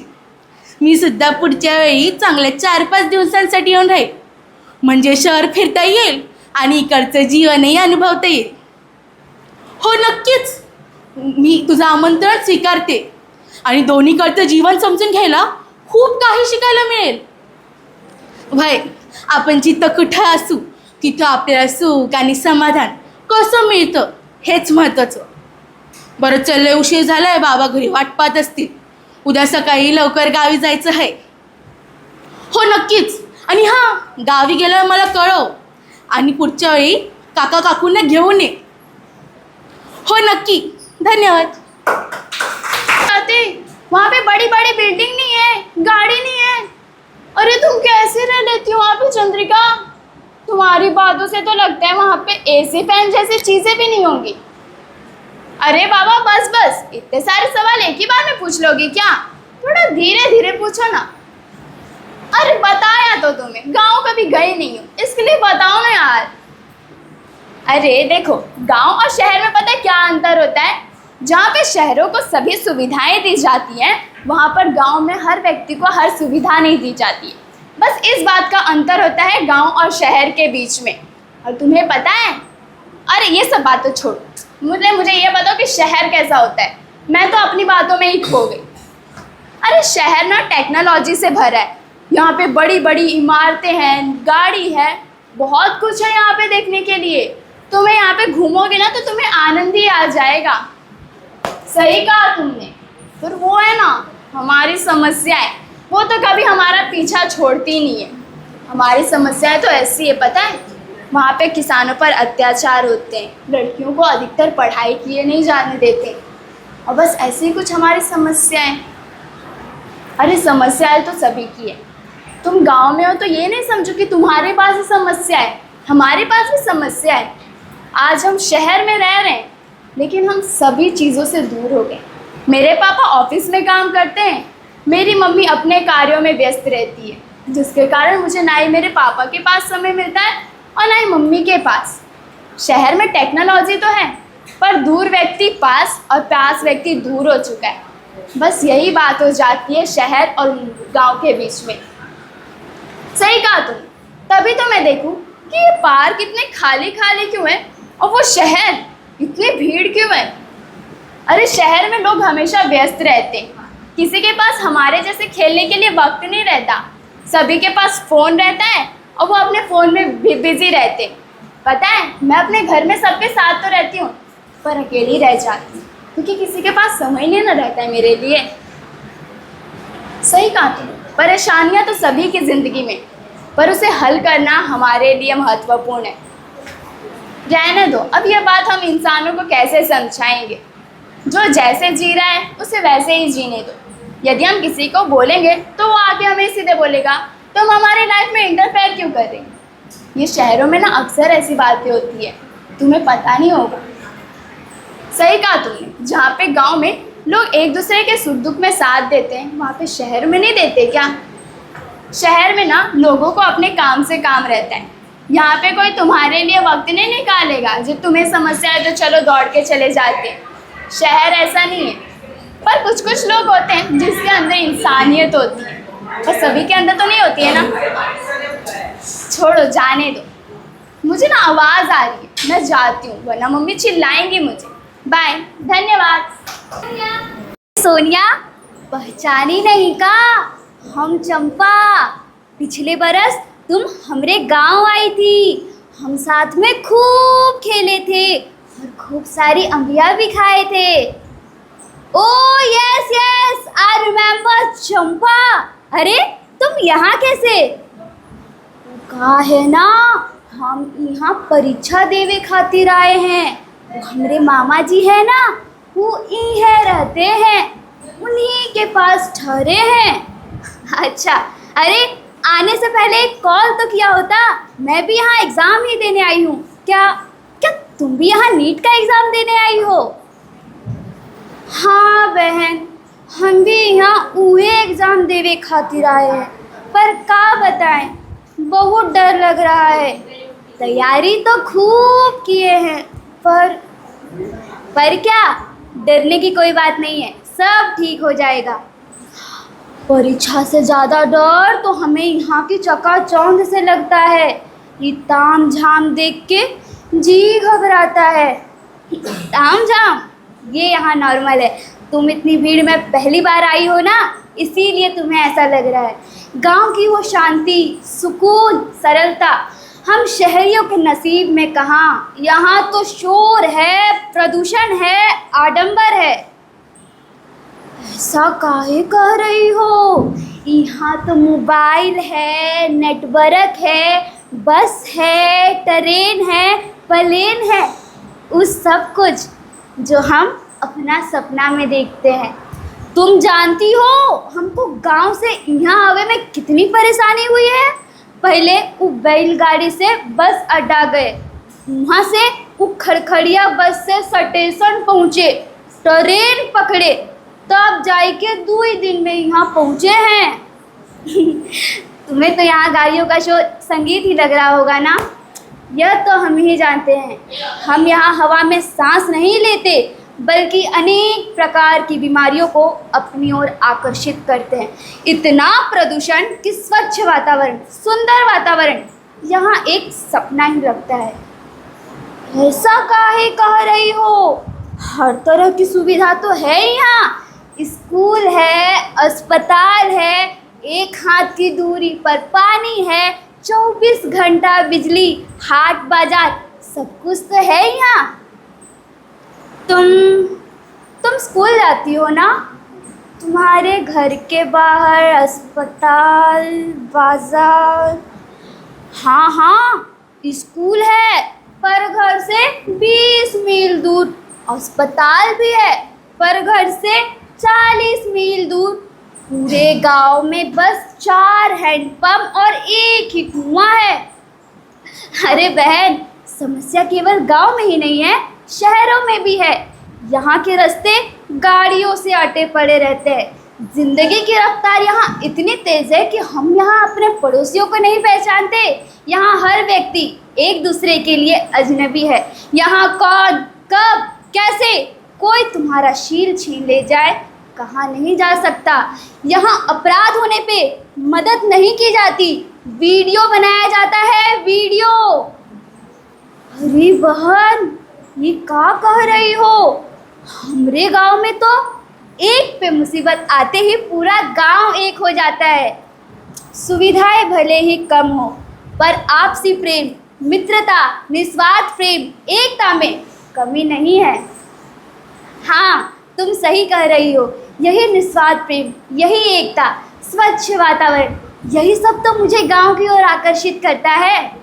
मी सुद्धा पुढच्या वेळी चांगल्या 4-5 दिवसांसाठी येऊन राहील, म्हणजे शहर फिरता येईल आणि इकडचं जीवनही अनुभवता येईल. हो नक्कीच, मी तुझं आमंत्रण स्वीकारते आणि दोन्हीकडचं जीवन समजून घ्यायला खूप काही शिकायला मिळेल. भाई, आपण जिथं कुठं असू तिथं आपल्याला सुख आणि समाधान कसं मिळतं हेच महत्त्वाचं. बरं चल, उशीर झाला आहे, बाबा घरी वाट पाहत असतील. उद्या सकाळी लवकर गावी जायचं आहे. हो नक्कीच. आणि हां, गावी गेल्यावर मला कळव आणि पुढच्या वेळी काका काकूंना घेऊन ये. हो नक्की. धन्यवाद. आते, वहाँ पे बड़ी बड़ी बिल्डिंग नहीं है, गाड़ी नहीं है. अरे तुम कैसे रह लेती हो वहाँ पे चंद्रिका? तुम्हारी बातों से तो लगता है वहाँ पे एसी फैन जैसी चीजें भी नहीं होंगी. अरे बाबा बस बस, इतने सारे सवाल एक ही बार में पूछ लोगी क्या? थोड़ा धीरे धीरे पूछो ना. अरे बताया तो तुम्हें, गाँव कभी गई नहीं हूँ, इसके लिए बताओ ना यार. अरे देखो, गांव और शहर में पता है क्या अंतर होता है? जहाँ पे शहरों को सभी सुविधाएं दी जाती हैं, वहाँ पर गांव में हर व्यक्ति को हर सुविधा नहीं दी जाती है। बस इस बात का अंतर होता है गांव और शहर के बीच में। और तुम्हें पता है, अरे ये सब बात तो छोड़, मुझे ये बताओ कि शहर कैसा होता है? मैं तो अपनी बातों में ही खो गई। अरे शहर ना टेक्नोलॉजी से भरा है। यहाँ पे बड़ी बड़ी इमारतें हैं, गाड़ी है, बहुत कुछ है यहाँ पे देखने के लिए। तुम्हें यहाँ पे घूमोगे ना तो तुम्हें आनंद ही आ जाएगा। सही कहा तुमने। फिर वो है ना हमारी समस्याएं, वो तो कभी हमारा पीछा छोड़ती नहीं है। हमारी समस्याएं तो ऐसी है, पता है? वहाँ पे किसानों पर अत्याचार होते हैं, लड़कियों को अधिकतर पढ़ाई किए नहीं जाने देते, और बस ऐसी कुछ हमारी समस्याएं। अरे समस्याएं तो सभी की है। तुम गांव में हो तो ये नहीं समझो कि तुम्हारे पास ही समस्या है, हमारे पास भी समस्या है। आज हम शहर में रह रहे हैं, लेकिन हम सभी चीज़ों से दूर हो गए। मेरे पापा ऑफिस में काम करते हैं, मेरी मम्मी अपने कार्यों में व्यस्त रहती है, जिसके कारण मुझे ना ही मेरे पापा के पास समय मिलता है और ना ही मम्मी के पास। शहर में टेक्नोलॉजी तो है, पर दूर व्यक्ति पास और पास व्यक्ति दूर हो चुका है। बस यही बात हो जाती है शहर और गांव के बीच में। सही कहा तुम। तभी तो मैं देखूं कि ये पार्क इतने खाली खाली क्यों है और वो शहर इतनी भीड़ क्यों है। अरे शहर में लोग हमेशा व्यस्त रहते हैं, किसी के पास हमारे जैसे खेलने के लिए वक्त नहीं रहता। सभी के पास फ़ोन रहता है और वो अपने फ़ोन में बिजी रहते। पता है, मैं अपने घर में सबके साथ तो रहती हूँ, पर अकेली रह जाती हूँ, क्योंकि किसी के पास समय नहीं ना रहता है मेरे लिए। सही कहा तुम। परेशानियाँ तो सभी की ज़िंदगी में, पर उसे हल करना हमारे लिए महत्वपूर्ण है। रहने दो, अब यह बात हम इंसानों को कैसे समझाएंगे? जो जैसे जी रहा है उसे वैसे ही जीने दो। यदि हम किसी को बोलेंगे तो वो आके हमें सीधे बोलेगा तुम हमारी लाइफ में इंटरफेयर क्यों कर रही? ये शहरों में ना अक्सर ऐसी बातें होती है, तुम्हें पता नहीं होगा। सही कहा तुमने। जहाँ पे गांव में लोग एक दूसरे के सुख दुख में साथ देते हैं, वहाँ पे शहर में नहीं देते क्या? शहर में ना लोगों को अपने काम से काम रहता है। यहाँ पे कोई तुम्हारे लिए वक्त नहीं निकालेगा। जब तुम्हें समस्या है तो चलो दौड़ के चले जाते हैं। शहर ऐसा नहीं है, पर कुछ कुछ लोग होते हैं जिसके अंदर इंसानियत होती है, और सभी के अंदर तो नहीं होती है ना। छोड़ो, जाने दो। मुझे ना आवाज़ आ रही है, मैं जाती हूँ, वरना मम्मी चिल्लाएंगी मुझे। बाय, धन्यवाद। सोनिया, पहचानी नहीं का? हम चंपा। पिछले बरस तुम हमरे गांव आई थी, हम साथ में खूब खेले थे और खूब सारी अंबिया भी खाए थे। Oh yes yes, I remember Champa. अरे तुम यहाँ कैसे? कहा है ना, हम यहाँ परीक्षा देवे खातिर आए हैं। हमरे मामा जी है ना, वो यहीं रहते हैं, उन्हीं के पास ठहरे हैं। अच्छा, अरे आने से पहले एक कॉल तो किया होता, मैं भी यहाँ एग्ज़ाम ही देने आई हूँ। क्या क्या तुम भी यहाँ नीट का एग्ज़ाम देने आई हो? हाँ बहन, हम भी यहाँ उहे एग्ज़ाम देवे खातिर आए हैं, पर का बताएं, बहुत डर लग रहा है। तैयारी तो खूब किए हैं, पर क्या, डरने की कोई बात नहीं है, सब ठीक हो जाएगा। परीक्षा से ज़्यादा डर तो हमें यहाँ की चकाचौंध से लगता है। ये ताम झाम देख के जी घबराता है। ताम झाम ये यहाँ नॉर्मल है, तुम इतनी भीड़ में पहली बार आई हो ना, इसीलिए तुम्हें ऐसा लग रहा है। गांव की वो शांति, सुकून, सरलता हम शहरियों के नसीब में कहाँ। यहाँ तो शोर है, प्रदूषण है, आडंबर है। ऐसा काहे कह रही हो? यहाँ तो मोबाइल है, नेटवर्क है, बस है, ट्रेन है, प्लेन है, उस सब कुछ जो हम अपना सपना में देखते हैं। तुम जानती हो हमको गांव से यहाँ आवे में कितनी परेशानी हुई है। पहले वो बैलगाड़ी से बस अड्डा गए, वहाँ से वो खड़खड़िया बस से स्टेशन पहुँचे, ट्रेन पकड़े, तब जाके 2 ही दिन में यहाँ पहुँचे हैं। तुम्हें तो यहाँ गाड़ियों का शोर संगीत ही लग रहा होगा ना। यह तो हम ही जानते हैं। हम यहाँ हवा में सांस नहीं लेते, बल्कि अनेक प्रकार की बीमारियों को अपनी ओर आकर्षित करते हैं। इतना प्रदूषण कि स्वच्छ वातावरण, सुंदर वातावरण यहाँ एक सपना ही लगता है। ऐसा काहे कह रही हो? हर तरह की सुविधा तो है यहाँ। स्कूल है, अस्पताल है, एक हाथ की दूरी पर पानी है, 24 घंटा बिजली, हाट बाजार, सब कुछ तो है यहाँ। तुम स्कूल जाती हो ना? तुम्हारे घर के बाहर अस्पताल, बाजार। हाँ हाँ, स्कूल है, पर घर से 20 मील दूर। अस्पताल भी है, पर घर से 40 मील दूर। पूरे गांव में बस 4 हैंडपंप और एक ही कुआं है। अरे बहन, समस्या केवल गांव में ही नहीं है, शहरों में भी है। यहाँ के रास्ते गाड़ियों से अटे पड़े रहते हैं। जिंदगी की रफ्तार यहाँ इतनी तेज है कि हम यहाँ अपने पड़ोसियों को नहीं पहचानते। यहाँ हर व्यक्ति एक दूसरे के लिए अजनबी है। यहाँ कौन, कब, कैसे कोई तुम्हारा शील छीन ले जाए, कहाँ नहीं जा सकता। यहाँ अपराध होने पे मदद नहीं की जाती, वीडियो बनाया जाता है, वीडियो। अरे बहन, ये क्या कह रही हो? हमरे गांव में तो एक पे मुसीबत आते ही पूरा गांव एक हो जाता है। सुविधाएं भले ही कम हो, पर आपसी प्रेम, मित्रता, निस्वार्थ प्रेम, एकता में कमी नहीं है। हाँ, तुम सही कह रही हो। यही निस्वार्थ प्रेम, यही एकता, स्वच्छ वातावरण, यही सब तो मुझे गांव की ओर आकर्षित करता है।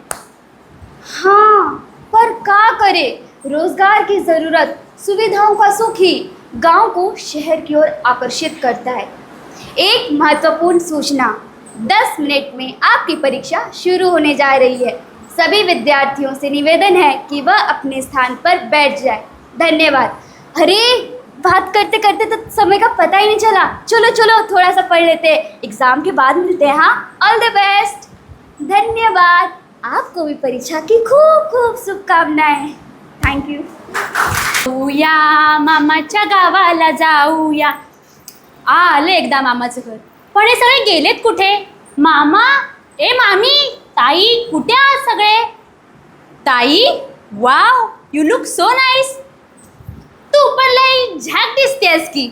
हाँ, पर क्या करे, रोजगार की ज़रूरत, सुविधाओं का सुख ही गांव को शहर की ओर आकर्षित करता है। एक महत्वपूर्ण सूचना, 10 मिनट में आपकी परीक्षा शुरू होने जा रही है। सभी विद्यार्थियों से निवेदन है कि वह अपने स्थान पर बैठ जाए। धन्यवाद। अरे, बात करते करते तो समय का पता ही नहीं चला। चलो चलो, थोड़ा सा पढ़ लेते हैं, एग्ज़ाम के बाद मिलते हैं। हाँ, ऑल द बेस्ट। धन्यवाद। आपको भी परीक्षा की खूब खूब शुभकामनाएं। Thank you. जाऊया मामाच्या गावाला जाऊया. आलं एकदा मामाचं घर. पण हे सगळे गेलेत कुठे? मामा, ए मामी, ताई, कुठे आहात सगळे? ताई, wow, you look so nice. तू पण लई झाक दिसतेस की.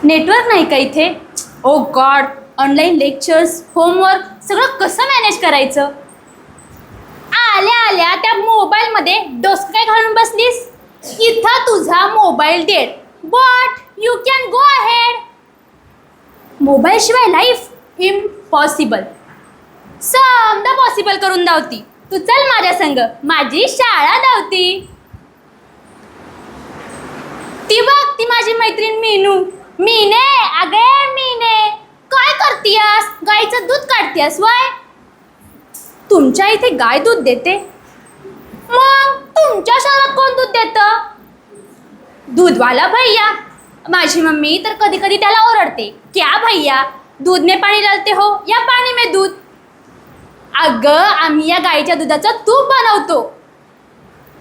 नेटवर्क नाही का इथे? Oh god, online lectures, homework सगळं कसं मॅनेज करायचं? आल्या आल्या त्या मोबाईलमध्ये डोसं काय घालून बसलीस? इथं तुझा mobile dead, but you can go ahead. Mobile शिवाय लाईफ इम्पॉसिबल. समजा पॉसिबल करून दावती. तू चल माझ्या संग, माझी शाळा धावती. ती बघ, ती माझी मैत्रीण मीनू. मीने, अगे मीने, काय करतीयास? गाईचं दूध काढतीयास वय? तुमच्या इथे गाय दूध देते? मग तुमच्या शहरात कोण दूध देतं? दूधवाला भैया. माझी मम्मी तर कधी कधी त्याला ओरडते, क्या भैया, दूध में पाणी डालते हो या पाणी में दूध? अगं, आम्ही या गाईच्या दुधाचं तूप बनवतो.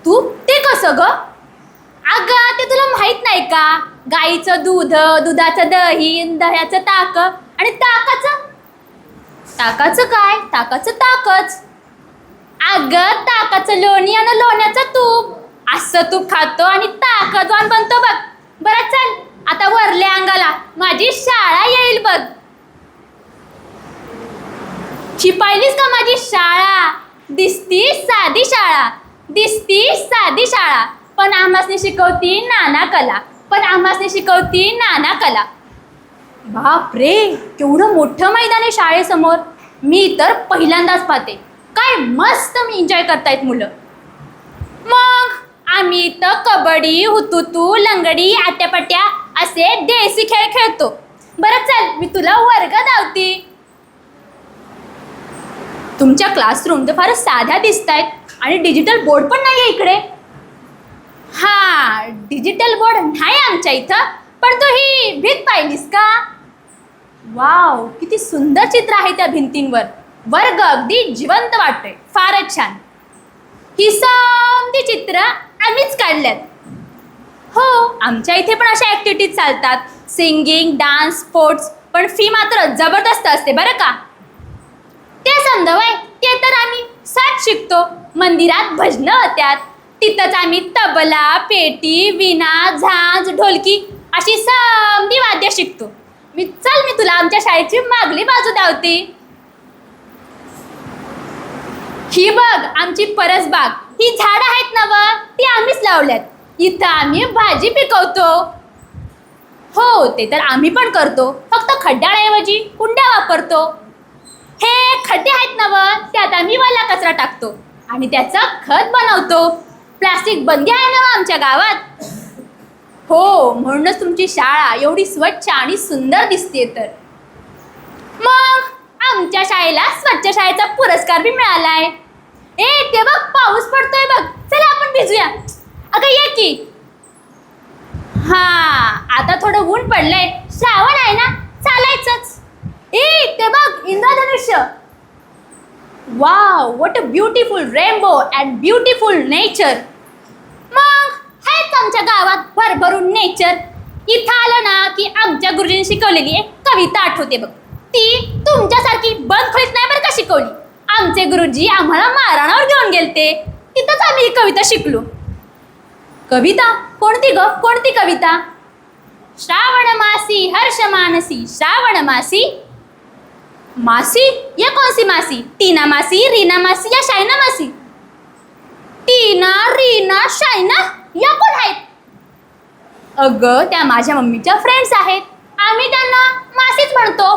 तूप ते कसं ग? अगं, ते तुला माहित नाही का? गाईचं दूध, दुधाचं दही, दह्याचं ताक आणि ताकाचं काय? ताकाचं ताकच. अगं, ताकाचं लोणी आणि लोण्याचं तूप. असं तूप खातो आणि ताकदवान बनतो बघ. बरं चल, आता वरल्या अंगाला माझी शाळा येईल बघ. शिपायलीस का माझी शाळा? दिसती साधी शाळा, दिसती साधी शाळा, पण आम्हासनी शिकवती नाना कला, पण आम्हासनी शिकवती नाना कला. बापरे, केवढं मोठं मैदान आहे शाळेसमोर. मी तर पहिल्यांदाच पाहते. काय मस्त मी एन्जॉय करतायत मुलं. मग आम्ही तर कबड्डी, हुतुतू, लंगडी, आट्यापाट्या असे देसी खेळ खेळतो. बरं चल, मी तुला वर्ग धावती. तुमच्या क्लासरूम तर फारच साध्या दिसत आहेत आणि डिजिटल बोर्ड पण नाही आहे इकडे. हां, डिजिटल बोर्ड नाही आमच्या इथं, पण तू ही भीत पाहिलीस का? वाव, किती सुंदर चित्र आहे त्या भिंतींवर. वर्ग अगदी जिवंत वाटतोय. फारच छान. ही समधी चित्र आम्हीच काढल्यात. हो, आमच्या इथे पण अशा ॲक्टिव्हिटीज चालतात, सिंगिंग, डान्स, स्पोर्ट्स. पण फी मात्र जबरदस्त असते बरं का. ते समजवय, ते तर आम्ही साथ शिकतो. मंदिरात भजनं होत्यात, तिथंच आम्ही तबला, पेटी, विणा, झांज, ढोलकी अशी समधी वाद्य शिकतो. मी तुला आमच्या शाळेची मागली बाजू धावते. ही बघ आमची परसबाग. ही झाडं आहेत ना व, ती आम्हीच लावल्यात. इथं आम्ही भाजी पिकवतो. हो, ते तर आम्ही पण करतो, फक्त खड्ड्याऐवजी कुंड्या वापरतो. हे खड्डे आहेत ना व, त्यात आम्ही वाला कचरा टाकतो आणि त्याचं खत बनवतो. प्लास्टिक बंदी आहे ना व आमच्या गावात. हो, म्हणूनच तुमची शाळा एवढी स्वच्छ आणि सुंदर दिसते. तर मग आमच्या शाळेला स्वच्छ शाळेचा पुरस्कार बी मिळालाय. ते बघ पाऊस पडतोय बघ, चला आपण भिजूया. अगं ये की. हा, आता थोडं ऊन पडलंय, श्रावण आहे ना, चालायचंच. ते बघ इंद्रधनुष्य. Wow, what a beautiful rainbow and beautiful nature. मग हेच आमच्या गावात भरभरून नेचर. इथं आलं ना की आमच्या गुरुजींनी शिकवलेली एक कविता आठवते बघ. ती तुमच्यासारखी बंद खोलीत नाही बरं का शिकवली. आमचे गुरुजी आम्हाला माराणावर घेऊन गेलते, तिथंच आम्ही ही कविता शिकलो. कविता कोणती ग, कोणती कविता? श्रावण मासी हर्ष मानसी, श्रावण मासी. मासी, ये कौन सी मासी? टीना मासी, रीना मासी या शायना मासी? टीना, रीना, शायना या कोण आहेत? अगं त्या माझ्या मम्मीच्या फ्रेंड्स आहेत, आम्ही त्यांना मासीच म्हणतो.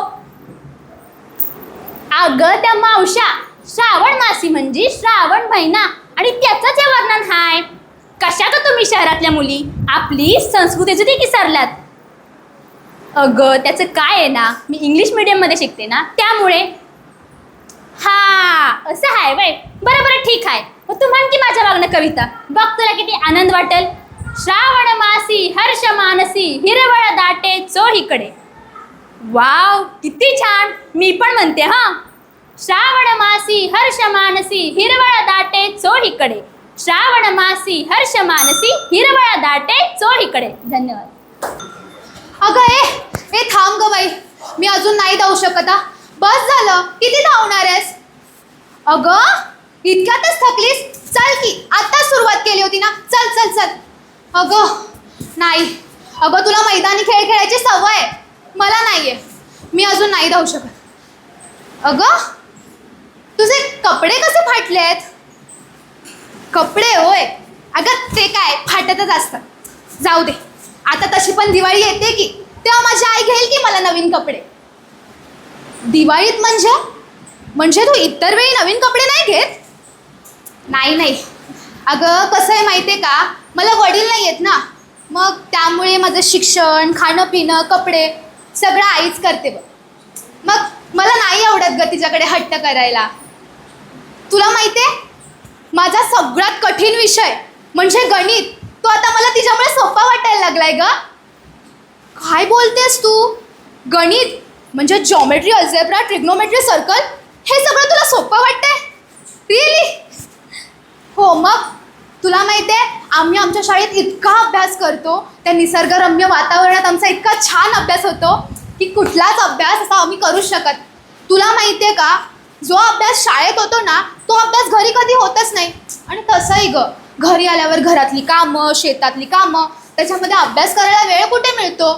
अगं त्या मावशा, श्रावण मासी म्हणजे श्रावण महिना आणि त्याचंच हे वर्णन हाय. कशा ग तुम्ही शहरातल्या मुली आपली संस्कृतीची ती विसरल्यात. अगं त्याचं काय आहे ना, मी इंग्लिश मीडियममध्ये शिकते ना, त्यामुळे. हा असं आहे वय, बरं बरं ठीक आहे. मग तू म्हण की माझ्या मागणं कविता, बघ तुला किती आनंद वाटेल. श्रावण मासी हर्ष मानसी, हिरवळ दाटे चोहीकडे. वाव, किती छान. मी पण म्हणते हा. श्रावण मासी हर्ष मानसी, हिरवळ दाटे चोहीकडे. श्रावण मासी हर्ष मानसी, हिरवळ दाटे चोहीकडे. धन्यवाद. अगं ए थांब ग बाई, मी अजून नाही धावू शकत. बस झालं, किती धावणार आहेस? अगं इतक्यातच थकलीस, चल की, आत्ताच सुरुवात केली होती ना, चल चल चल. अगं नाही, अगं तुला मैदानी खेळ खेळायची सवय आहे, मला नाही आहे. मी अजून नाही धावू शकत. अगं तुझे कपडे कसे फाटले आहेत? कपडे होय, अगं ते काय फाटतच असतात. जाऊ दे, आता तशी पण दिवाळी येते की, तेव्हा माझी आई घेईल की मला नवीन कपडे. दिवाळीत म्हणजे तू इतर वेळी नवीन कपडे नाही घेत? नाही, अगं कसं आहे माहिती आहे का, मला वडील नाही आहेत ना, मग त्यामुळे माझं शिक्षण, खाणं पिणं, कपडे सगळं आईच करते बघ. मग मला नाही आवडत ग तिच्याकडे हट्ट करायला. तुला माहिती आहे, माझा सगळ्यात कठीण विषय म्हणजे गणित, तो आता मला तिच्यामुळे सोपा वाटायला लागलाय ग. काय बोलतेस तू? गणित म्हणजे जॉमेट्री, अल्जेब्रा, ट्रिग्नोमेट्री, सर्कल, हे सगळं तुला सोपं वाटतंय? रिअली? हो, मग तुला माहिती आहे, आम्ही आमच्या शाळेत इतका अभ्यास करतो, त्या निसर्गरम्य वातावरणात आमचा इतका छान अभ्यास होतो की कुठलाच अभ्यास असा आम्ही करूच शकत. तुला माहिती आहे का, जो अभ्यास शाळेत होतो ना, तो अभ्यास घरी कधी होतच नाही. आणि तसंही ग, घरी आल्यावर घरातली कामं, शेतातली कामं, त्याच्यामध्ये अभ्यास करायला वेळ कुठे मिळतो?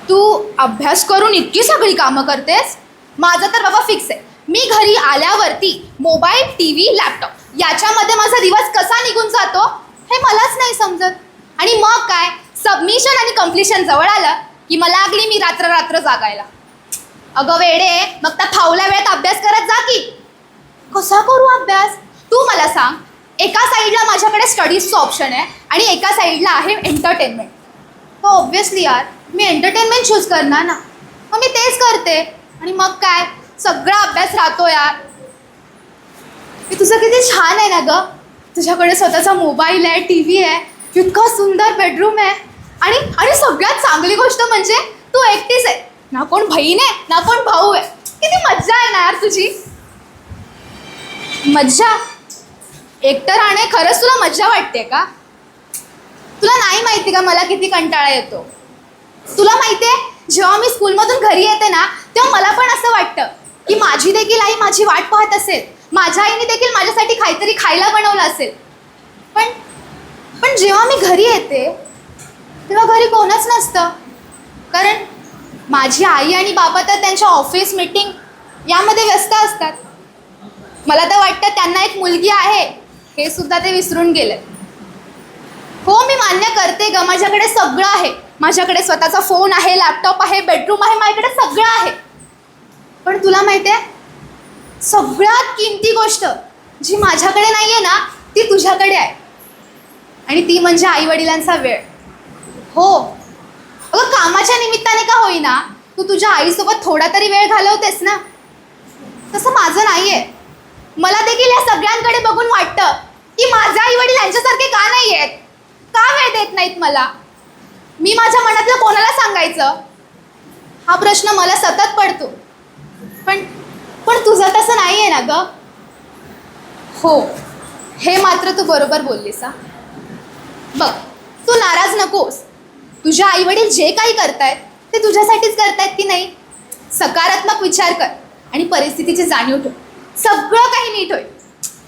तू अभ्यास करून इतकी सगळी कामं करतेस. माझं तर बाबा फिक्स आहे, मी घरी आल्यावरती मोबाईल, TV, लॅपटॉप याच्यामध्ये माझा दिवस कसा निघून जातो हे मलाच नाही समजत. आणि मग काय, सबमिशन आणि कम्प्लिशन जवळ आलं की मला लागली मी रात्र जागायला. अगं वेडे, मग त्या फावल्या वेळेत अभ्यास करत जा की. कसा करू अभ्यास तू मला सांग. एका साईडला माझ्याकडे स्टडीजचं ऑप्शन आहे आणि एका साईडला आहे एंटरटेनमेंट. हो ऑब्व्हियसली यार, मी एंटरटेनमेंट चूज करणार ना, मग मी तेच करते. आणि मग काय, सगळा अभ्यास राहतो यार. मी तुझं किती छान आहे ना ग, तुझ्याकडे स्वतःचा मोबाईल आहे, TV आहे, इतका सुंदर बेडरूम आहे. आणि सगळ्यात चांगली गोष्ट म्हणजे तू एकटीच आहे, ना कोण बहीण आहे ना कोण भाऊ आहे. किती मज्जा आहे ना यार तुझी. मज्जा? एकटं राहणे खरंच तुला मज्जा वाटते का? तुला नाही माहिती का मला किती कंटाळा येतो? तुला माहिती आहे जेव्हा मी स्कूलमधून घरी येते ना तेव्हा मला पण असं वाटतं की माझी देखील आई माझी वाट पाहत असेल, माझ्या आईने देखील माझ्यासाठी काहीतरी खायला बनवलं असेल. पण जेव्हा मी घरी येते तेव्हा घरी कोणच नसतं, कारण माझी आई आणि बाबा तर त्यांच्या ऑफिस मीटिंग यामध्ये व्यस्त असतात. मला तर वाटतं त्यांना एक मुलगी आहे हे सुद्धा ते विसरून गेले. हो मी मान्य करते ग, माझ्याकडे सगळं आहे. माझ्याकडे स्वतःचा फोन आहे, लॅपटॉप आहे, बेडरूम आहे, माझ्याकडे सगळं आहे. पण तुला माहिती आहे सगळ्यात किमती गोष्ट जी माझ्याकडे नाही आहे ना ती तुझ्याकडे आहे, आणि ती म्हणजे आईवडिलांचा वेळ. हो अगं कामाच्या निमित्ताने का होईना तू तुझ्या आईसोबत थोडा तरी वेळ घालवतेस ना. तसं माझं नाही आहे. मला देखील या सगळ्यांकडे बघून वाटतं की माझे आईवडील यांच्यासारखे का नाही आहेत, का वेळ देत नाहीत मला. मी माझ्या मनातलं कोणाला सांगायचं हा प्रश्न मला सतत पडतो. पण तुझं तसं नाही आहे ना ग. हो हे मात्र तू बरोबर बोललीस. बघ तू नाराज नकोस. तुझ्या आईवडील जे काही करतायत ते तुझ्यासाठीच करतायत की नाही. सकारात्मक विचार कर आणि परिस्थितीची जाणीव ठेव, सगळं काही नीट होईल.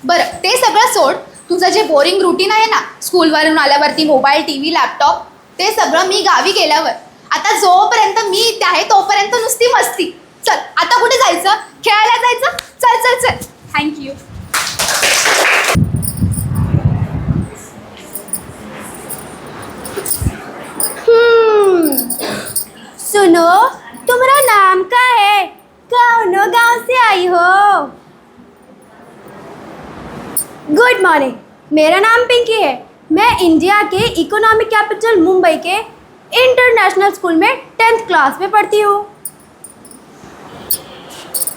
बरं ते सगळं सोड, तुझं जे बोरिंग रुटीन आहे ना स्कूलवरून आल्यावरती मोबाईल, टी व्ही, लॅपटॉप, ते सगळं मी गावी गेल्यावर. आता जोपर्यंत मी इथे आहे तोपर्यंत नुसती मस्ती. चल आता कुठे जायचं, खेळायला जायचं. चल चल चल. थँक्यू. सुनो, तुम्हारा नाम क्या है? कौन गांव से आई हो? गुड मॉर्निंग, मेरा नाम पिंकी है. मैं इंडिया के इकोनॉमिक कैपिटल मुंबई के इंटरनेशनल स्कूल में 10th क्लास में पढ़ती हूँ.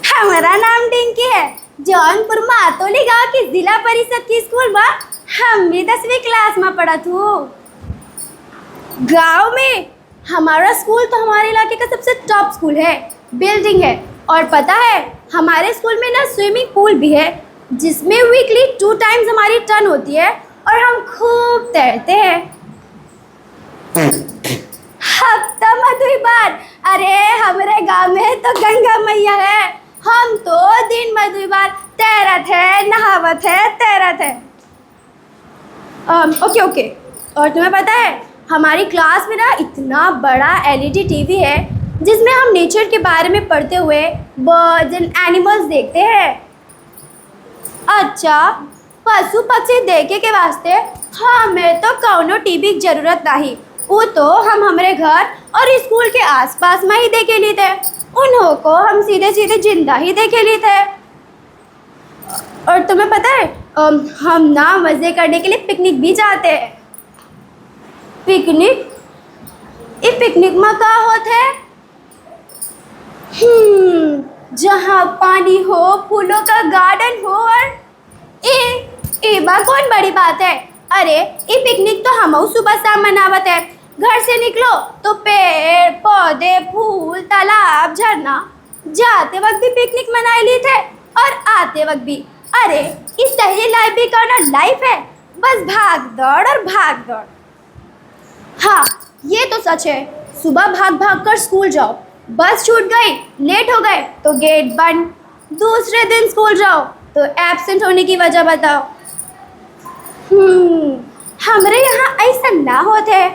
हमारा नाम टिंकी है. जौनपुर मातोली गांव की जिला परिषद की स्कूल में हम भी 10वीं क्लास में पढ़ा थू. गांव में हमारा स्कूल तो हमारे इलाके का सबसे टॉप स्कूल है, बिल्डिंग है. और पता है हमारे स्कूल में ना स्विमिंग पूल भी है जिसमें वीकली 2 टाइम्स हमारी टर्न होती है और हम खूब तैरते हैं. हफ्ता मधुई बार, अरे हमारे गांव में तो गंगा मैया है. हम तो दिन मधुई बार तैरत है, नहावत है, तैरत है. ओके. और तुम्हें पता है हमारी क्लास में ना इतना बड़ा LED टीवी है जिसमें हम नेचर के बारे में पढ़ते हुए बर्ड्स एंड एनिमल्स देखते हैं. अच्छा, पशु पक्षी देखे के वास्ते हमें तो कौनो टीवी की जरूरत नहीं. वो तो हम हमारे घर और स्कूल के आसपास में ही देखे लिए थे. उन्हों को हम सीधे सीधे जिंदा ही देखे लिए थे. और तुम्हें पता है हम ना मज़े करने के लिए पिकनिक भी जाते हैं. पिकनिक? ये पिकनिक में क्या होता है? जहाँ पानी हो, फूलों का गार्डन हो और ए बा कौन बड़ी बात है. अरे ये पिकनिक तो हम सुबह शाम मनावत है. घर से निकलो तो पेड़ पौधे, फूल, तालाब, झरना. जाते वक्त भी पिकनिक मनाई ली थे और आते वक्त भी. अरे इस सही लाइफ भी करना लाइफ है, बस भाग दौड़ और भाग दौड़. हाँ ये तो सच है, सुबह भाग भाग कर स्कूल जाओ, बस छूट गई, लेट हो गए तो गेट बंद. दूसरे दिन स्कूल जाओ तो एब्सेंट होने की वजह बताओ. हमारे यहाँ ऐसा ना होता है.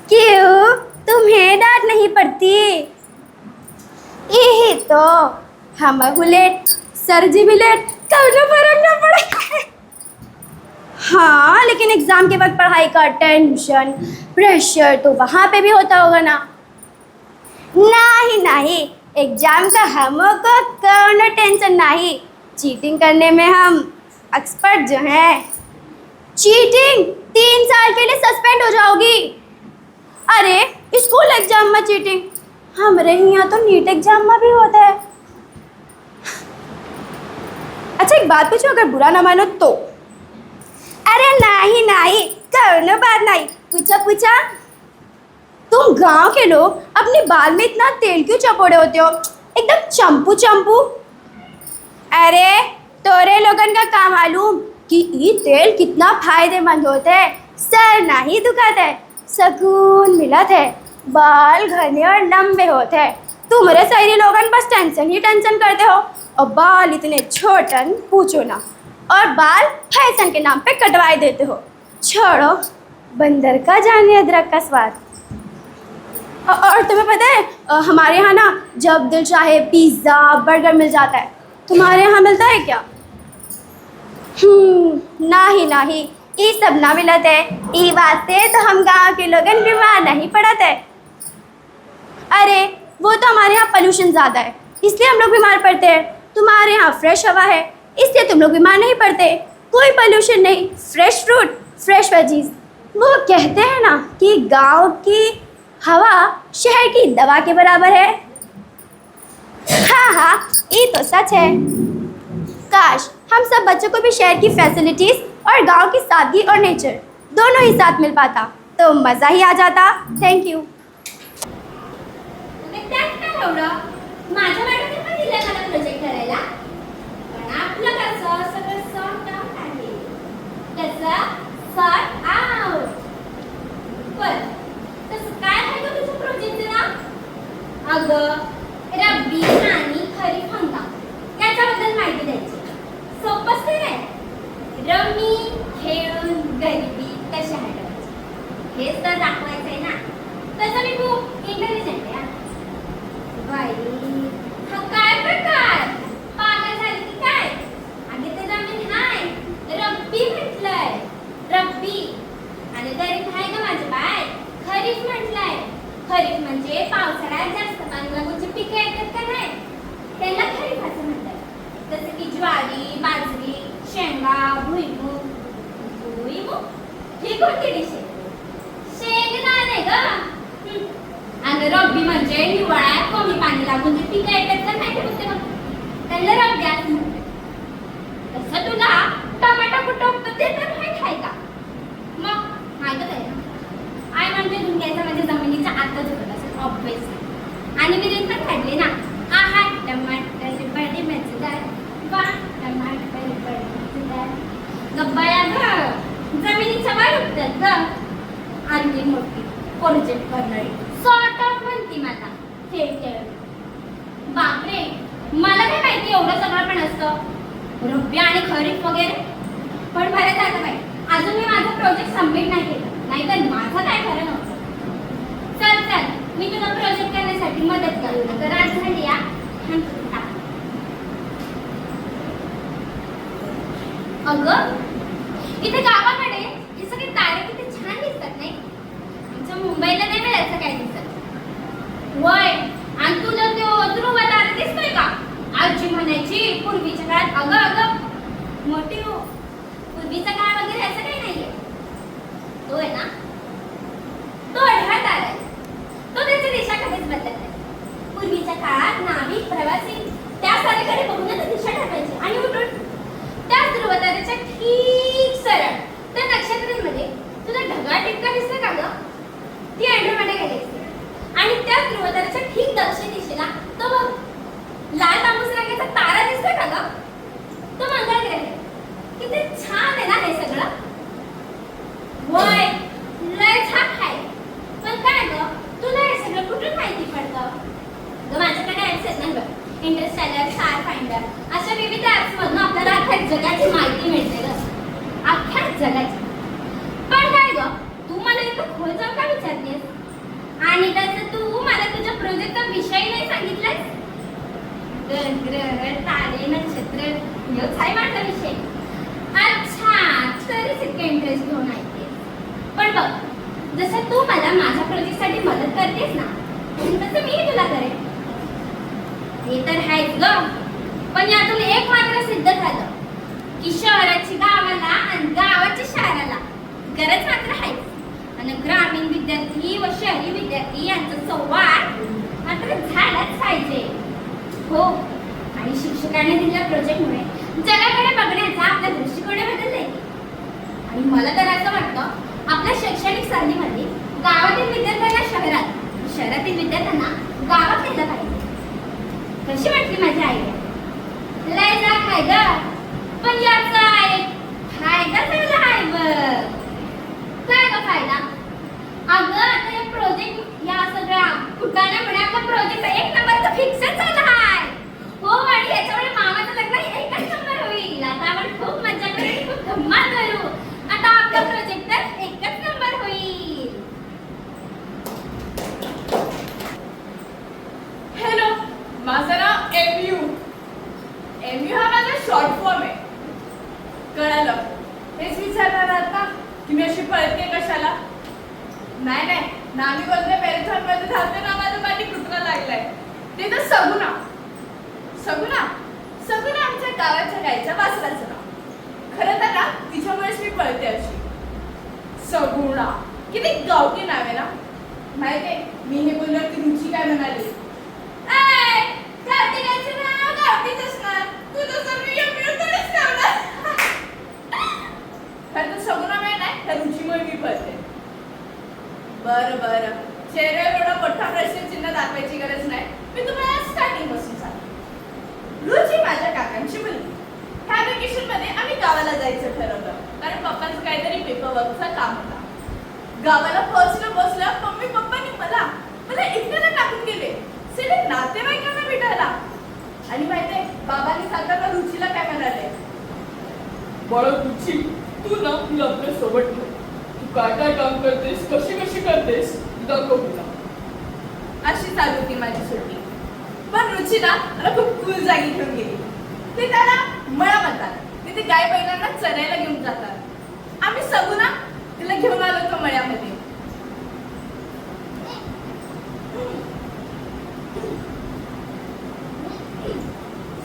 क्यों, तुम्हें डांट नहीं पड़ती? यही तो हम लेट, सर जी भी लेट, कभी फर्क ना पड़े. हाँ लेकिन एग्ज़ाम के वक्त पढ़ाई का टेंशन, प्रेशर तो वहाँ पे भी होता होगा ना. नहीं, एग्ज़ाम का हमको कौनो टेंशन नहीं. चीटिंग करने में हम एक्सपर्ट जो हैं. चीटिंग 3 साल के लिए सस्पेंड हो जाओगी. अरे स्कूल एग्जाम में चीटिंग, हमारे यहाँ तो नीट एग्जाम में भी होता है. अच्छा एक बात पूछो, अगर बुरा ना मानो तो? अरे नहीं, कौनो बात नहीं. पूछा तुम गांव के लोग अपने बाल में इतना तेल क्यों चपोड़े होते हो? एकदम चंपू चंपू। अरे तोरे लोगन का काम मालूम कि ये तेल कितना फायदेमंद होता है। सर नहीं दुखाता है, सुकून मिलत है, बाल घने और लंबे होते हैं। तुम्हारे शहरी लोगन बस टेंशन ही टेंशन करते हो और बाल इतने छोटन पूछो ना, और बाल फैशन के नाम पे कटवाए देते हो। छोड़ो, बंदर का जाने अदरक का स्वाद। और तुम्हें पता है हमारे यहाँ ना जब दिल चाहे पिज़्ज़ा बर्गर मिल जाता है। तुम्हारे यहाँ मिलता है क्या? नहीं, ये सब ना मिलत है। ये बात से तो हम गांव के लोगन बीमार नहीं पड़त है। अरे वो तो हमारे यहाँ पोल्यूशन ज़्यादा है, इसलिए हम लोग बीमार पड़ते हैं। तुम्हारे यहाँ फ्रेश हवा है, इसलिए तुम लोग बीमार नहीं पड़ते। कोई पोल्यूशन नहीं, फ्रेश फ्रूट, फ्रेश वेजीज। वो कहते हैं ना कि गांव की हवा शहर की दवा के बराबर है। हाँ, ये तो सच है। काश हम सब बच्चों को भी शहर की फैसिलिटीज़ और गांव की सादगी और नेचर दोनों ही साथ मिल पाता तो मज़ा ही आ जाता। Thank you. माझ्या मॅडमने पण दिलं मला प्रोजेक्ट करायला, पण आपलं कसं सगळं सॉर्ट आउट आहे. कसं सॉर्ट आउट. पण तसं काय आहे का तुझं प्रोजेक्टचं नाव? अगं रब्बी आणि खरीप हंगाम याच्याबद्दल माहिती द्यायची. सोपंच ते नाही. रमी खेळून गरिबी कशी हटवायची हेच तर दाखवायचं आहे ना. तसं मी खूप इंटेलिजंट आहे. बाई हा काय प्रकार, पागल झाली की काय? अगे ते जमीन नाही, रब्बी म्हटलंय. रब्बी आणि गरीब आहे का माझे बाय? खरीप म्हटलंय. खरीप म्हणजे पावसाळ्यात जास्त पाणी लागून जी पिकं येतात का नाही त्याला खरीप असं म्हणतात. जसं की ज्वारी, बाजरी, शेंगा, भुईमूग. ही कोणती डिश आहे? शेंगदाणे ग. आणि रब्बी म्हणजे हिवाळ्यात कमी पाणी लागून जे पिकं येतात तर माहिती होते मग त्याला रब्बी असं म्हणतात. तसं तुला टमाटा कुठं उगतं ते तर माहित आहे का? मग माहितच आहे ना. आय म्हणजे धुंग्याचा म्हणजे जमिनीच्या आतच होत असेल ऑब्विसली. आणि मी रीत पण काढली ना. आहा टमाटर बडे मजेदार, वा टमाटर बडे मजेदार. गब्बाया ग जमिनीच्या वर उगतात ग. आणली मोठी प्रोजेक्ट करणारी सॉर्ट आउट म्हणती मला. बापरे, मला काय माहिती एवढं सगळं पण असतं, रब्बी आणि खरीप वगैरे. पण बरं झालं बाई अजून मी माझं प्रोजेक्ट सबमिट नाही केलं, नाहीतर माझं काय खरं नव्हतं. चल मी तुला प्रोजेक्ट करण्यासाठी मदत करू. तर आज झाली या. अगं इथे गावाकडे हे सगळे तारे किती छान दिसतात नाही? आमच्या मुंबईला नाही मिळायचं काय दिसत. वय आणि तुझा तो ध्रुव तारा दिसतोय का? आजी म्हणायची पूर्वीच्या काळात. अगं मोठी हो, पूर्वीचा काळ वगैरे असं काही नाहीये. तो आहे ना, तो अढळा तारा आहे. तो त्याची दिशा कधीच बदलत नाही. पूर्वीच्या काळात नाविक प्रवासी त्या तारेकडे बघूनच दिशा ठरवायची आणि उठून त्याच ध्रुवताऱ्याच्या ठीक सरळ त्या नक्षत्रांमध्ये तुला ढगाळ टिपका दिसला का ग? ती अँड्रोमेडा गॅलेक्सी. आणि त्याच ध्रुवताऱ्याच्या ठीक दक्षिण दिशेला तो बघ लाल तांबूस रंगाचा तारा दिसला का ग? तो मंगळ ग्रह. किती छान आहे ना हे सगळं. वय लय छान आहे. पण काय ग तुला हे सगळं कुठून माहिती पडतं? ग माझ्याकडे ऍप्स आहेत ना बघ, इंटरस्टेलर, स्टार फाइंडर, अशा विविध ऍप्स मधून आपल्याला अख्ख्या जगाची माहिती मिळते ग. अख्ख्या जगाची. पण काय ग तू मला इथं खोल जाऊन का विचारतेस? आणि तसं तू मला तुझ्या प्रोजेक्टचा विषय नाही सांगितलास. ग्रह, तारे, नक्षत्र हेच आहे माझा विषय. अच्छा, तरीच इतकं इंटरेस्ट घेऊन ऐकते. पण बघ जसं तू मला माझ्या प्रोजेक्टसाठी मदत करतेस ना, तसं मी तुला करेन. हे तर आहेच ग. पण यातून एक मात्र सिद्ध झालं की शहराची गावाला आणि गावाची शहराला गरज मात्र आहेच. आणि ग्रामीण विद्यार्थी व शहरी विद्यार्थी यांचा संवाद मात्र झालाच पाहिजे. हो, आणि शिक्षकांनी दिलेल्या प्रोजेक्टमुळे जगाकडे बघण्याचा आपला दृष्टिकोन बदललाय. आणि मला तर असं वाटतं आपल्या शैक्षणिक साधनेमध्ये गावातील विद्यार्थ्यांना शहरात, शहरातील विद्यार्थ्यांना गावात नेलं पाहिजे. कशी वाटली माझी आयडिया? लय जा काय ग, पण याचा फायदा चांगला आहे बघ. काय ग फायदा? अगं आता हे प्रोजेक्ट या सगळ्या कुटाण्यामुळे आपला प्रोजेक्ट एक नंबरचा फिक्सच झाला आहे. हो आणि याच्यामुळे मामाचं लग्न एकच नंबर होईल. आता आपण खूप मजा करू, खूप धमाल करू. आता आपला प्रोजेक्ट तर एकच नंबर होईल. हॅलो, माझं नाव MU. MU हा माझा शॉर्ट फॉर्म आहे. कळालं? हेच विचारणार आहात ना की मी अशी पळते कशाला? नाही नाही, ना मी कोणत्या मॅरेथॉन मध्ये धावते ना माझं पाठी कुत्रा लागलाय. ते तर सगुणा. सगुणा सगुणा आमच्या गावाच्या गायच्या वासराचं नाव. खरं तर ना तिच्यामुळेच मी पळते अशी. सगुणा किती गावठी नाव आहे ना. माहितीये मी हे बोलल्यावर ती रुची काय म्हणाली? गावठी गायचं नाव गावठीच असणार. तू तर सगळी थोडीच ठेवणार. खरं तर सगुणा माहिती नाही, त्या रुचीमुळे मी पळते. बरं बरं, चेहऱ्यावर एवढा मोठा प्रश्नचिन्ह दाखवायची गरज नाही. मी तुम्हाला स्टार्टिंग पासून सांगते. रुची माझ्या काकांची मुलगी. ह्या वेकेशन मध्ये आम्ही गावाला जायचं ठरवलं, कारण पप्पांचं काहीतरी पेपरवर्कचं काम होता. गावाला पोहोचलं मम्मी पप्पांनी मला एकट्याला टाकून गेले सिडे नातेवाईकांना भेटायला. आणि माहितीये बाबांनी सांगताना रुचीला काय म्हणाले? बाळा रुची, तू ना तुला आपल्या सोबत ठेव. तू काय काय काम करतेस, कशी करतेस दाखव तुला. अशी चालू होती माझी सुट्टी. पण रुची ना मला खूप कूल जागी घेऊन गेली. ते त्याला मळा म्हणतात. तिथे गाय बैलांना चरायला घेऊन जातात. आम्ही सगू ना तिला घेऊन आलो होतो मळ्यामध्ये.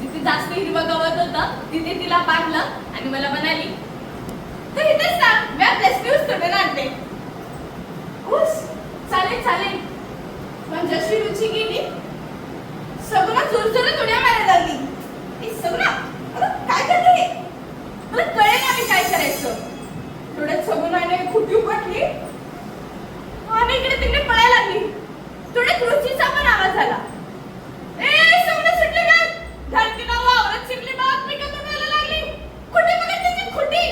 जिथे जास्त हिरवं गवत होतं तिथे तिला बांधलं आणि मला म्हणाली, तर इथेच सांग, मी आपल्या ऊस तोडून आणते. ऊस? चालेल. पण जशी रुची गेली सगुणा जोरजोरात उड्या मारायला लागली. सगुणा अगं काय करते? मला कळेल आम्ही काय करायचं. थोड्यात सगुणाने खुटी उपटली आणि इकडे तिकडे पळायला लागली. थोड्यात रुचीचा पण आवाज आला. सगुणा सुटली का? धडकीला वावरत शिकली बाप मी का तुम्हाला लागली. खुटी बघा त्याची खुटी.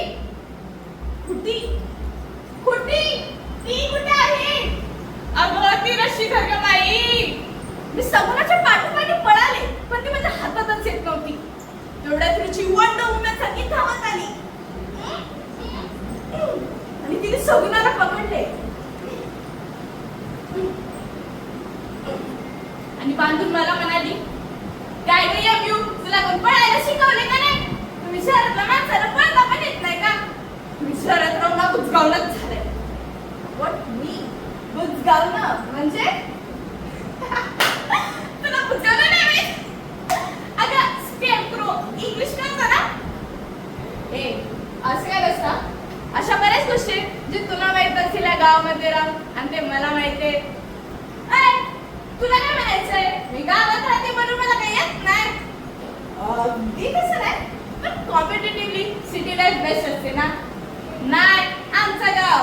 ती कुठे आहे? अगं ती रशी धर ग बाई. मी सगुणाच्या पाठोपाठी पळाले पण ती माझ्या हातातच येत नव्हती. तेवढ्यात रुची वंड उडण्यासाठी धावत आली आणि तिने सगुणाला पकडले आणि बांधून मला म्हणाली, काय ग यम्यू, तुला कोण पळायला शिकवले का नाही? तुम्ही शहरातल्या माणसाला पळता पण येत नाही का? तुम्ही शहरात राहून ना बुजगावणंच झालंय. व्हॉट मी बुजगावणं म्हणजे? तुला बुजगावणं नाही अगं स्केअरक्रो इंग्लिश कळतं ना? असं काय नसतं. अशा बऱ्याच गोष्टी जे तुला माहित असतील या गावामध्ये राहून आणि ते मला माहितीये. तुला काय म्हणायचंय? मी गावात राहते म्हणून मला काही येत नाही. अगदी तसं नाही, पण कॉम्पिटेटिव्हली सिटी लाईफ बेस्ट असते ना. नाही आमचं गाव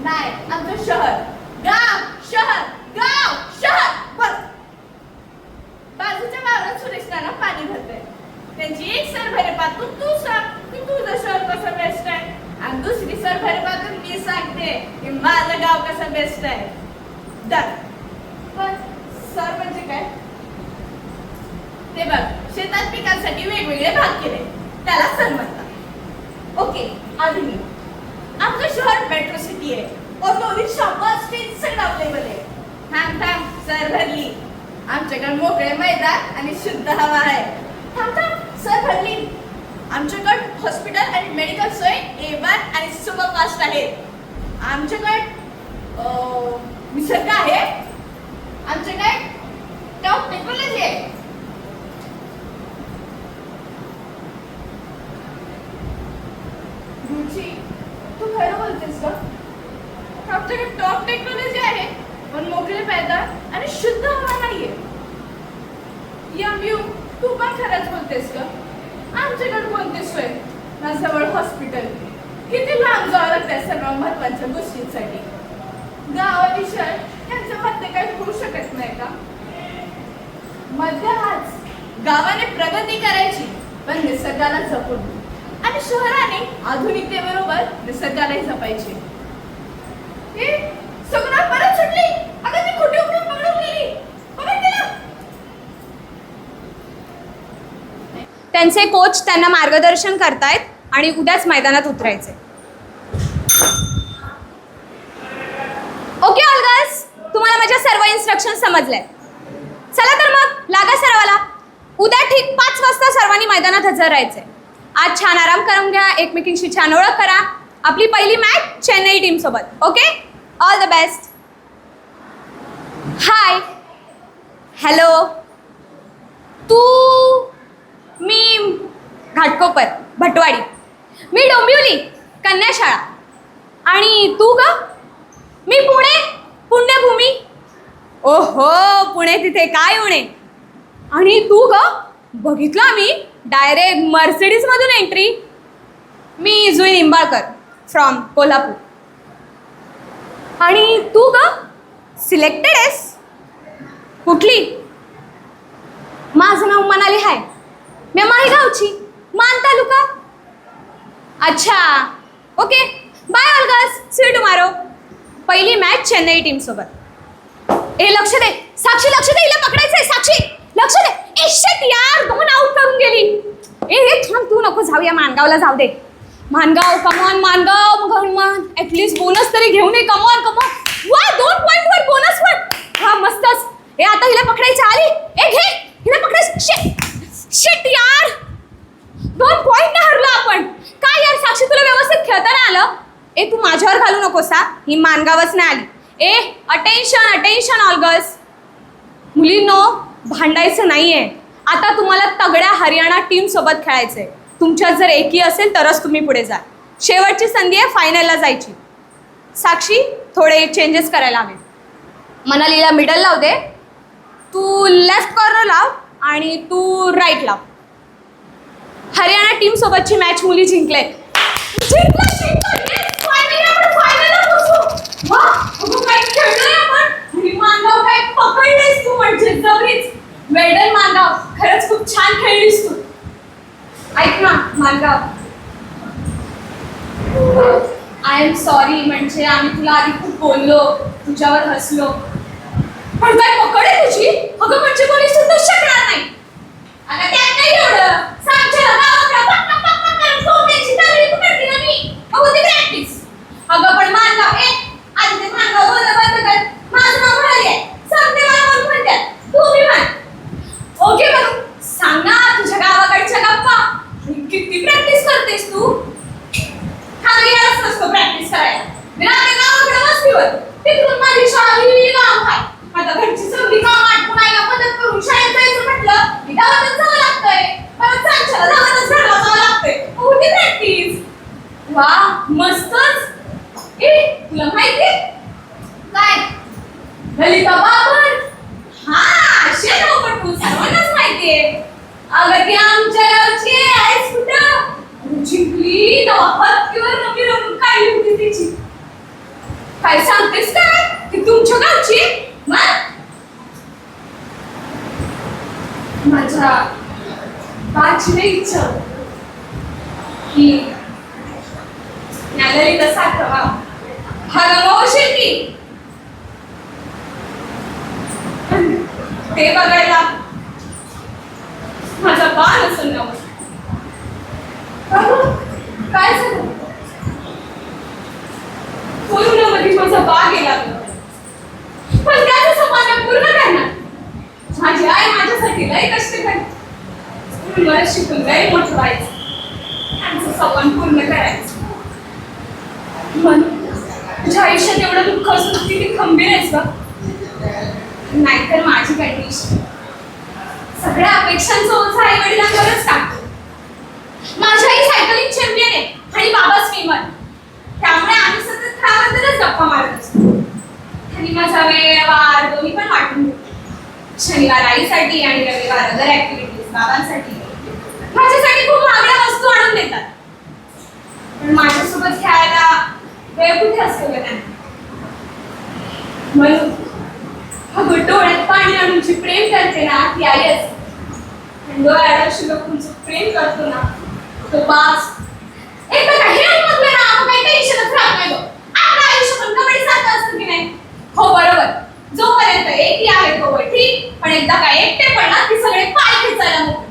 नाही, आमचं शहर. गाव बघ. बाजूच्या वावरात सुरेश नाना पाणी भरतंय. त्यांची एक सरभरे पातून तू सांग की तुझं शहर कसं बेस्ट आहे आणि दुसरी सरभरे पातून मी सांगते की माझं गाव कसं बेस्ट आहे. पण सर म्हणजे काय? ते बघ, शेतात पिकांसाठी वेगवेगळे भाग केले त्याला सर म्हणतात. ओके, आधी आमचं शहर मेट्रो सिटी आहे. ऑटो रिक्षा बस ट्रेन सगळं अवेलेबल आहे. थांब सर भरली. आमच्याकडे मोकळे मैदान आणि शुद्ध हवा आहे. थांब सर भरली. आमच्याकडे हॉस्पिटल आणि मेडिकल सोय A1 आणि सुपरफास्ट आहे. आमच्याकडे निसर्ग आहे. आमच्याकडे टॉप टेक्नॉलॉजी आहे. रुची, तू खरं बोलतेस का? आमच्याकडे टॉप टेक्नॉलॉजी आहे पण मोकळे मैदान आणि शुद्ध हवा नाहीये. यम्यू, तू पण खरंच बोलतेस का? आमच्याकडे कोणती सोय ना जवळ हॉस्पिटल. किती लांब जावं लागतं सर्व महत्वाच्या गोष्टींसाठी. गावाविषयी यांचं मध्य काही होऊ शकत नाही का? मध्य हाच गावाने प्रगती करायची पण निसर्गाला जपून, आणि शहराने आधुनिकतेबरोबर निसर्गालाही जपायचे. हे सगळं परत सुटली. अगं ती खोटी उघडून पकडून गेली. पकड तिला. त्यांचे कोच त्यांना मार्गदर्शन करतायत आणि उद्याच मैदानात उतरायचे. ओके ऑल गर्ल्स, तुम्हाला माझ्या सर्व इन्स्ट्रक्शन समजले. चला तर मग लागा सरावाला. उद्या ठीक 5 वाजता सर्वांनी मैदानात हजर राहायचे. आज छान आराम करून घ्या, एकमेकींशी छान ओळख करा. आपली पहिली मॅच चेन्नई टीम सोबत. Okay, all the best. Hi, hello, तू? मी घाटकोपर, भटवाडी. मी डोंबिवली, कन्याशाळा. आणि तू ग? मी पुणे, पुण्यभूमी. ओहो, पुणे तिथे काय उणे. आणि तू ग? बघितलं मी, डायरेक्ट मर्सिडीजमधून एंट्री. मी जुई निंबाळकर फ्रॉम कोल्हापूर. आणि तू ग? सिलेक्टेड आहेस? कुठली? माझं नाव मनाली आहे. मी माहीगावची, मान तालुका. अच्छा, okay, bye all girls, see you tomorrow. पहिली मॅच चेन्नई टीम सोबत. ए लक्ष दे साक्षी, लक्ष दे, हिला पकडायचंय. साक्षी लक्ष दे. ए शिट यार, 2 आउट करून गेली. ए थांब, तू नको जाऊया, मानगावला जाऊ दे. Mangaon, come on Mangaon, come on, at least bonus तरी घेऊन ये. Come on come on. वा, 2 पॉईंटवर बोनस वर. हा मस्तच. ए आता हिला पकडायची आली. ए घे, हिला पकडायचं. शिट यार, 2 पॉईंट हरलो आपण. काय यार साक्षी, तुला व्यवस्थित खेळता नाही आलं? ए तू माझ्यावर घालू नकोस हा, ही मानगावच नाही आली. ए अटेन्शन अटेन्शन ऑल गर्ल्स. मुलींनो, भांडायचं नाहीये. आता तुम्हाला तगड्या हरियाणा टीम सोबत खेळायचंय. तुमच्यात जर एकी असेल तरच तुम्ही पुढे जा. शेवटची संधी आहे फायनलला जायची. साक्षी, थोडे चेंजेस करायला हवे. मनालीला मिडल लाव दे, तू लेफ्ट कॉर्नर लाव आणि तू राईट लाव. हरियाणा टीम सोबतची मॅच मुली जिंकले. पकडलीस तू, म्हणजे जबरीच. वेडन मानगाव, खरंच खूप छान खेळलीस तू. ऐक ना मानगाव, आय एम सॉरी. म्हणजे आम्ही तुला आधी खूप बोललो, तुझ्यावर हसलो. पण काय पकड आहे तुझी? अगं म्हणजे कोणी सुद्धा शकणार नाही. आता त्यात नाही एवढं. अगं पण मानगाव, आधी ते मानगाव बोलणं बंद कर. माझं नाव म्हणाली आहे, सांगते मला कोण म्हणतात. तू मी म्हण. ओके म्हणून सांग ना तुझ्या गावाकडच्या गप्पा. किती प्रॅक्टिस करतेस तू? हा यायलाच नसतो प्रॅक्टिस करायला. मी राहते गावाकडे वस्तीवर, तिकडून माझी शाळा ही गाव आहे. आता घरची सगळी काम आटपून आईला मदत करून शाळेत जायचं म्हटलं मी गावातच जावं लागतंय. परत सांगशाला गावातच घरला जावं लागतंय. कुठे प्रॅक्टिस? वा मस्तच. ए तुला माहिती काय? ललिता बाबर. हा शेणावपटू सर्वांनाच माहितीये. अगं ती आमच्या गावची आहेस कुठं? जिंकली तेव्हा हत्तीवर नवी रंग काढली होती तिची. काय सांगतेस काय? ती तुमच्या गावची? माझ्या बाची इच्छा की ललिता साठवा हा गमावशील की ते बघायला माझा बाण असेल ना. काय झालं? कोरोनामध्ये माझा बा गेला, पण त्याचं स्वप्न पूर्ण करणार. माझी आई माझ्यासाठी लय कष्ट करते. मला शिकून लय मोठं व्हायचं, त्यांचं स्वप्न पूर्ण करायचं. म्हणून तुझ्या आयुष्यात एवढं दुःख असून किती खंबीर आहेस बा. नाहीतर माझी कंडिशन सगळ्या अपेक्षांचं ओझं आई वडिलांवरच टाकतो. माझी आई सायकलिंग चॅम्पियन आहे आणि बाबा स्विमर. त्यामुळे आम्ही सतत खेळाबद्दलच गप्पा मारत असतो. त्यांनी माझा वेळ वार दोन्ही पण वाटून घेतले. शनिवार आईसाठी आणि रविवार अदर ऍक्टिव्हिटीज बाबांसाठी. माझ्यासाठी खूप महागड्या वस्तू आणून देतात, पण माझ्यासोबत खेळायला वेळ कुठे असतो का त्यांना. म्हणून डोळ्यात पाणी आणून जी प्रेम करते ना ती आई असते. इंडो ॲडमशी तुमचं प्रेम करतो ना तो पास एकदा काही म्हटलं ना आपण काही टेन्शनच राहत नाही बघ. आपलं आयुष्य पण कबड्डीसारखं असतं की नाही. हो बरोबर, जोपर्यंत एकटी आहे तोवर ठीक, पण एकदा काय एकटे पडला की सगळे पाय खेचायला मोकळे.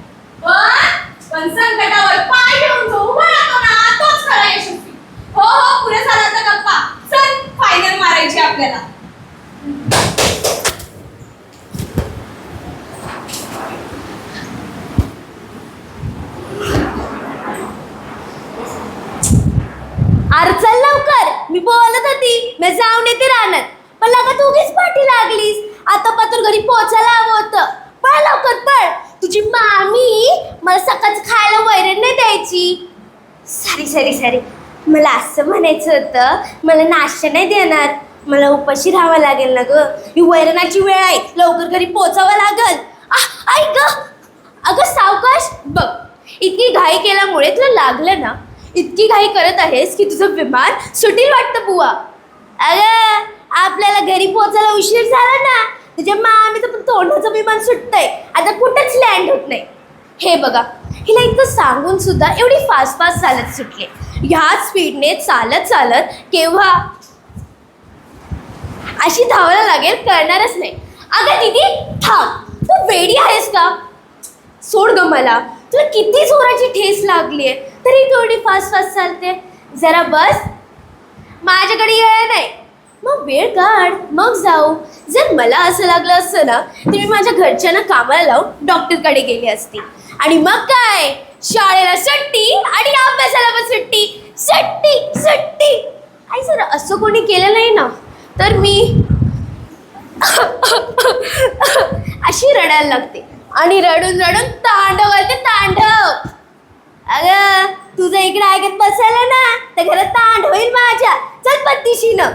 पण संकटावर पाय ठेवून जो उभा राहतो ना तोच खरा यशस्वी. हो हो, पुरे झाला तर गप्पा. चल फायनल मारायची आपल्याला. अरे चल लवकर, मी बोलत होती मी जाऊन येते रानात, पण लगा तू उगीच पाठी लागलीस. आता पातूर घरी पोचायला हवं होतं. पळ लवकर पळ, तुझी मामी मला सकाळचं खायला वैरण नाही द्यायची. सॉरी, मला असं म्हणायचं होतं, मला नाश्ता नाही देणार, मला उपाशी राहावं लागेल ना ग. ही वैरणाची वेळ आहे, लवकर घरी पोचावं लागल. ऐक अगं सावकाश बघ, इतकी घाई केल्यामुळे तुला लागलं ना. इतकी घाई करत आहेस की तुझं विमान सुटील वाटतं बुवा. अगं आपल्याला घरी पोचायला उशीर झाला ना, तुझ्या मामीचं पण तोंडाचं विमान सुटतंय, आता कुठंच लँड होत नाही. हे बघा, हिला इतकं सांगून सुद्धा एवढी फास्ट चालत सुटले. ह्याच स्पीडने चालत केव्हा अशी धावायला लागेल कळणारच नाही. अगं दीदी थांब, तू वेडी आहेस का? सोड ग मला, तुला किती जोराची ठेस लागली आहे तरी तू एवढी फास्ट चालते. जरा बस, माझ्याकडे वेळ नाही. मग वेळ काढ, मग जाऊ. जर मला असं लागलं असतं ना तर मी माझ्या घरच्यांना कामाला लावून डॉक्टरकडे गेली असती. आणि मग काय, शाळेला सुट्टी आणि अभ्यासाला पण सुट्टी. आई जर असं कोणी केलं नाही ना तर मी अशी रडायला लागते आणि रडून तांडव घालते, तांडव. अगं तुझं इकडे ऐकत बसायला ना तर घरात तांडव होईल माझ्या. चल पत्तीशीनं.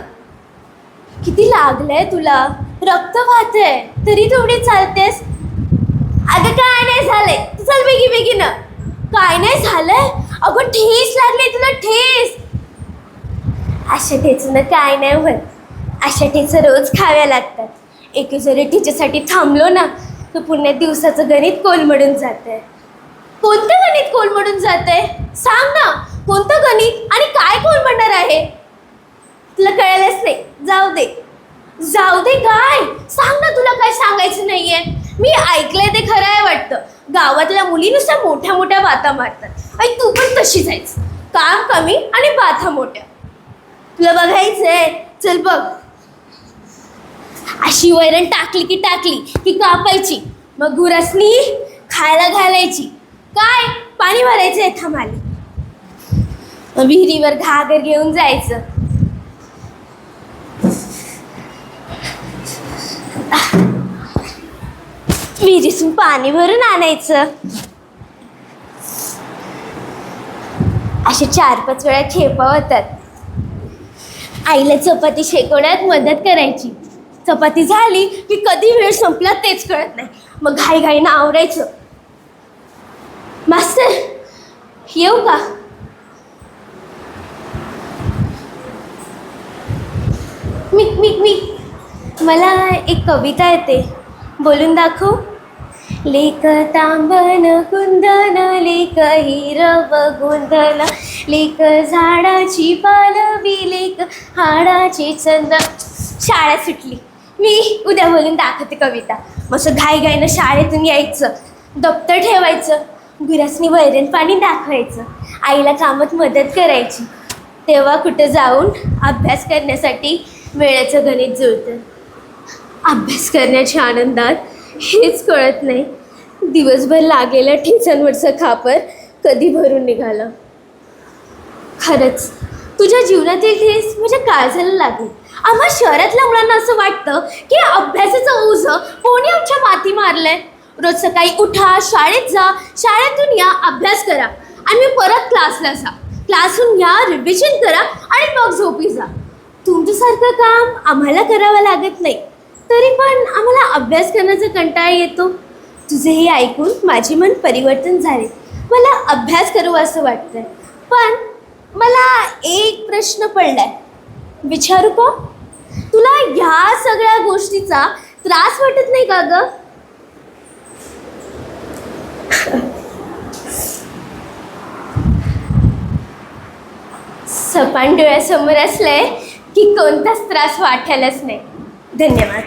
किती लागलंय तुला, रक्त वाहतंय तरी तेवढी चालतेस. अगं काय नाही झालंय, तू चल बेगीनं. काय नाही झालंय अगं, ठेस लागले तुला, ठेस. अशा ठेचून काय नाही होत, अशा ठेचं रोज खाव्या लागतात. एक जरी ठेच्यासाठी थांबलो ना तर पुण्या दिवसाचं गणित कोलमडून जातंय. कोणतं गणित कोलमडून जातंय सांग ना, कोणतं गणित आणि काय कोलमडणार आहे? तुला कळलंच नाही, जाऊ दे काय सांग ना, तुला काय सांगायचं नाहीये. मी ऐकलंय ते खरं आहे वाटतं, गावातल्या मुलीनुसार मोठ्या बाता मारतात. आणि तू पण तशी जायच, काम कमी आणि बाता मोठ्या. तुला बघायचंय, चल बघ. अशी वैरण टाकली की कापायची, मग गुरासनी खायला घालायची. काय पाणी भरायचं आहे थांबाली, मग विहिरीवर घागर घेऊन जायचं. विहिरीतून पाणी भरून आणायचं. असे 4-5 वेळा खेपा होतात. आईला चपाती शेकवण्यात मदत करायची. चपाती झाली की कधी वेळ संपला तेच कळत नाही. मग घाईघाईनं आवरायचं. मास्तर येऊ का? मी मला एक कविता येते, बोलून दाखव. लेक तांबन कुंदन, लेक हिरव गोंधळ, लेक झाडाची पालवी, लेक हाडाची चंद. शाळा सुटली, मी उद्या बोलून दाखवते कविता. मस्त घाईघाईनं शाळेतून यायचं, दप्तर ठेवायचं, गुरासनी वैरण पाणी दाखवायचं, आईला कामात मदत करायची. तेव्हा कुठं जाऊन अभ्यास करण्यासाठी वेळेचं गणित जुळतं. अभ्यास करण्याच्या आनंदात हेच कळत नाही दिवसभर लागलेल्या ठेचांवरचं खापर कधी भरून निघालं. खरंच तुझ्या जीवनातील ठेस माझ्या काळजाला लागली. आम्हा शहरातल्या मुलांना असं वाटतं की अभ्यासाचं ओझं कोणी आमच्या माथी मारलंय. रोज सकाळी उठा, शाळेत जा, शाळेतून या, अभ्यास करा आणि मी परत क्लासला जा, क्लासहून या, रिव्हिजन करा आणि मग झोपी जा. तुमच्यासारखं काम आम्हाला करावं लागत नाही, तरी पण आम्हाला अभ्यास करण्याचा कंटाळा येतो. तुझे हे ऐकून माझे मन परिवर्तन झाले. मला अभ्यास करू असं वाटतंय. पण मला एक प्रश्न पडलाय, विचारू का? तुला ह्या सगळ्या गोष्टीचा त्रास वाटत नाही का ग? सपान डोळ्यासमोर असलंय की कोणताच त्रास वाटायलाच नाही. धन्यवाद.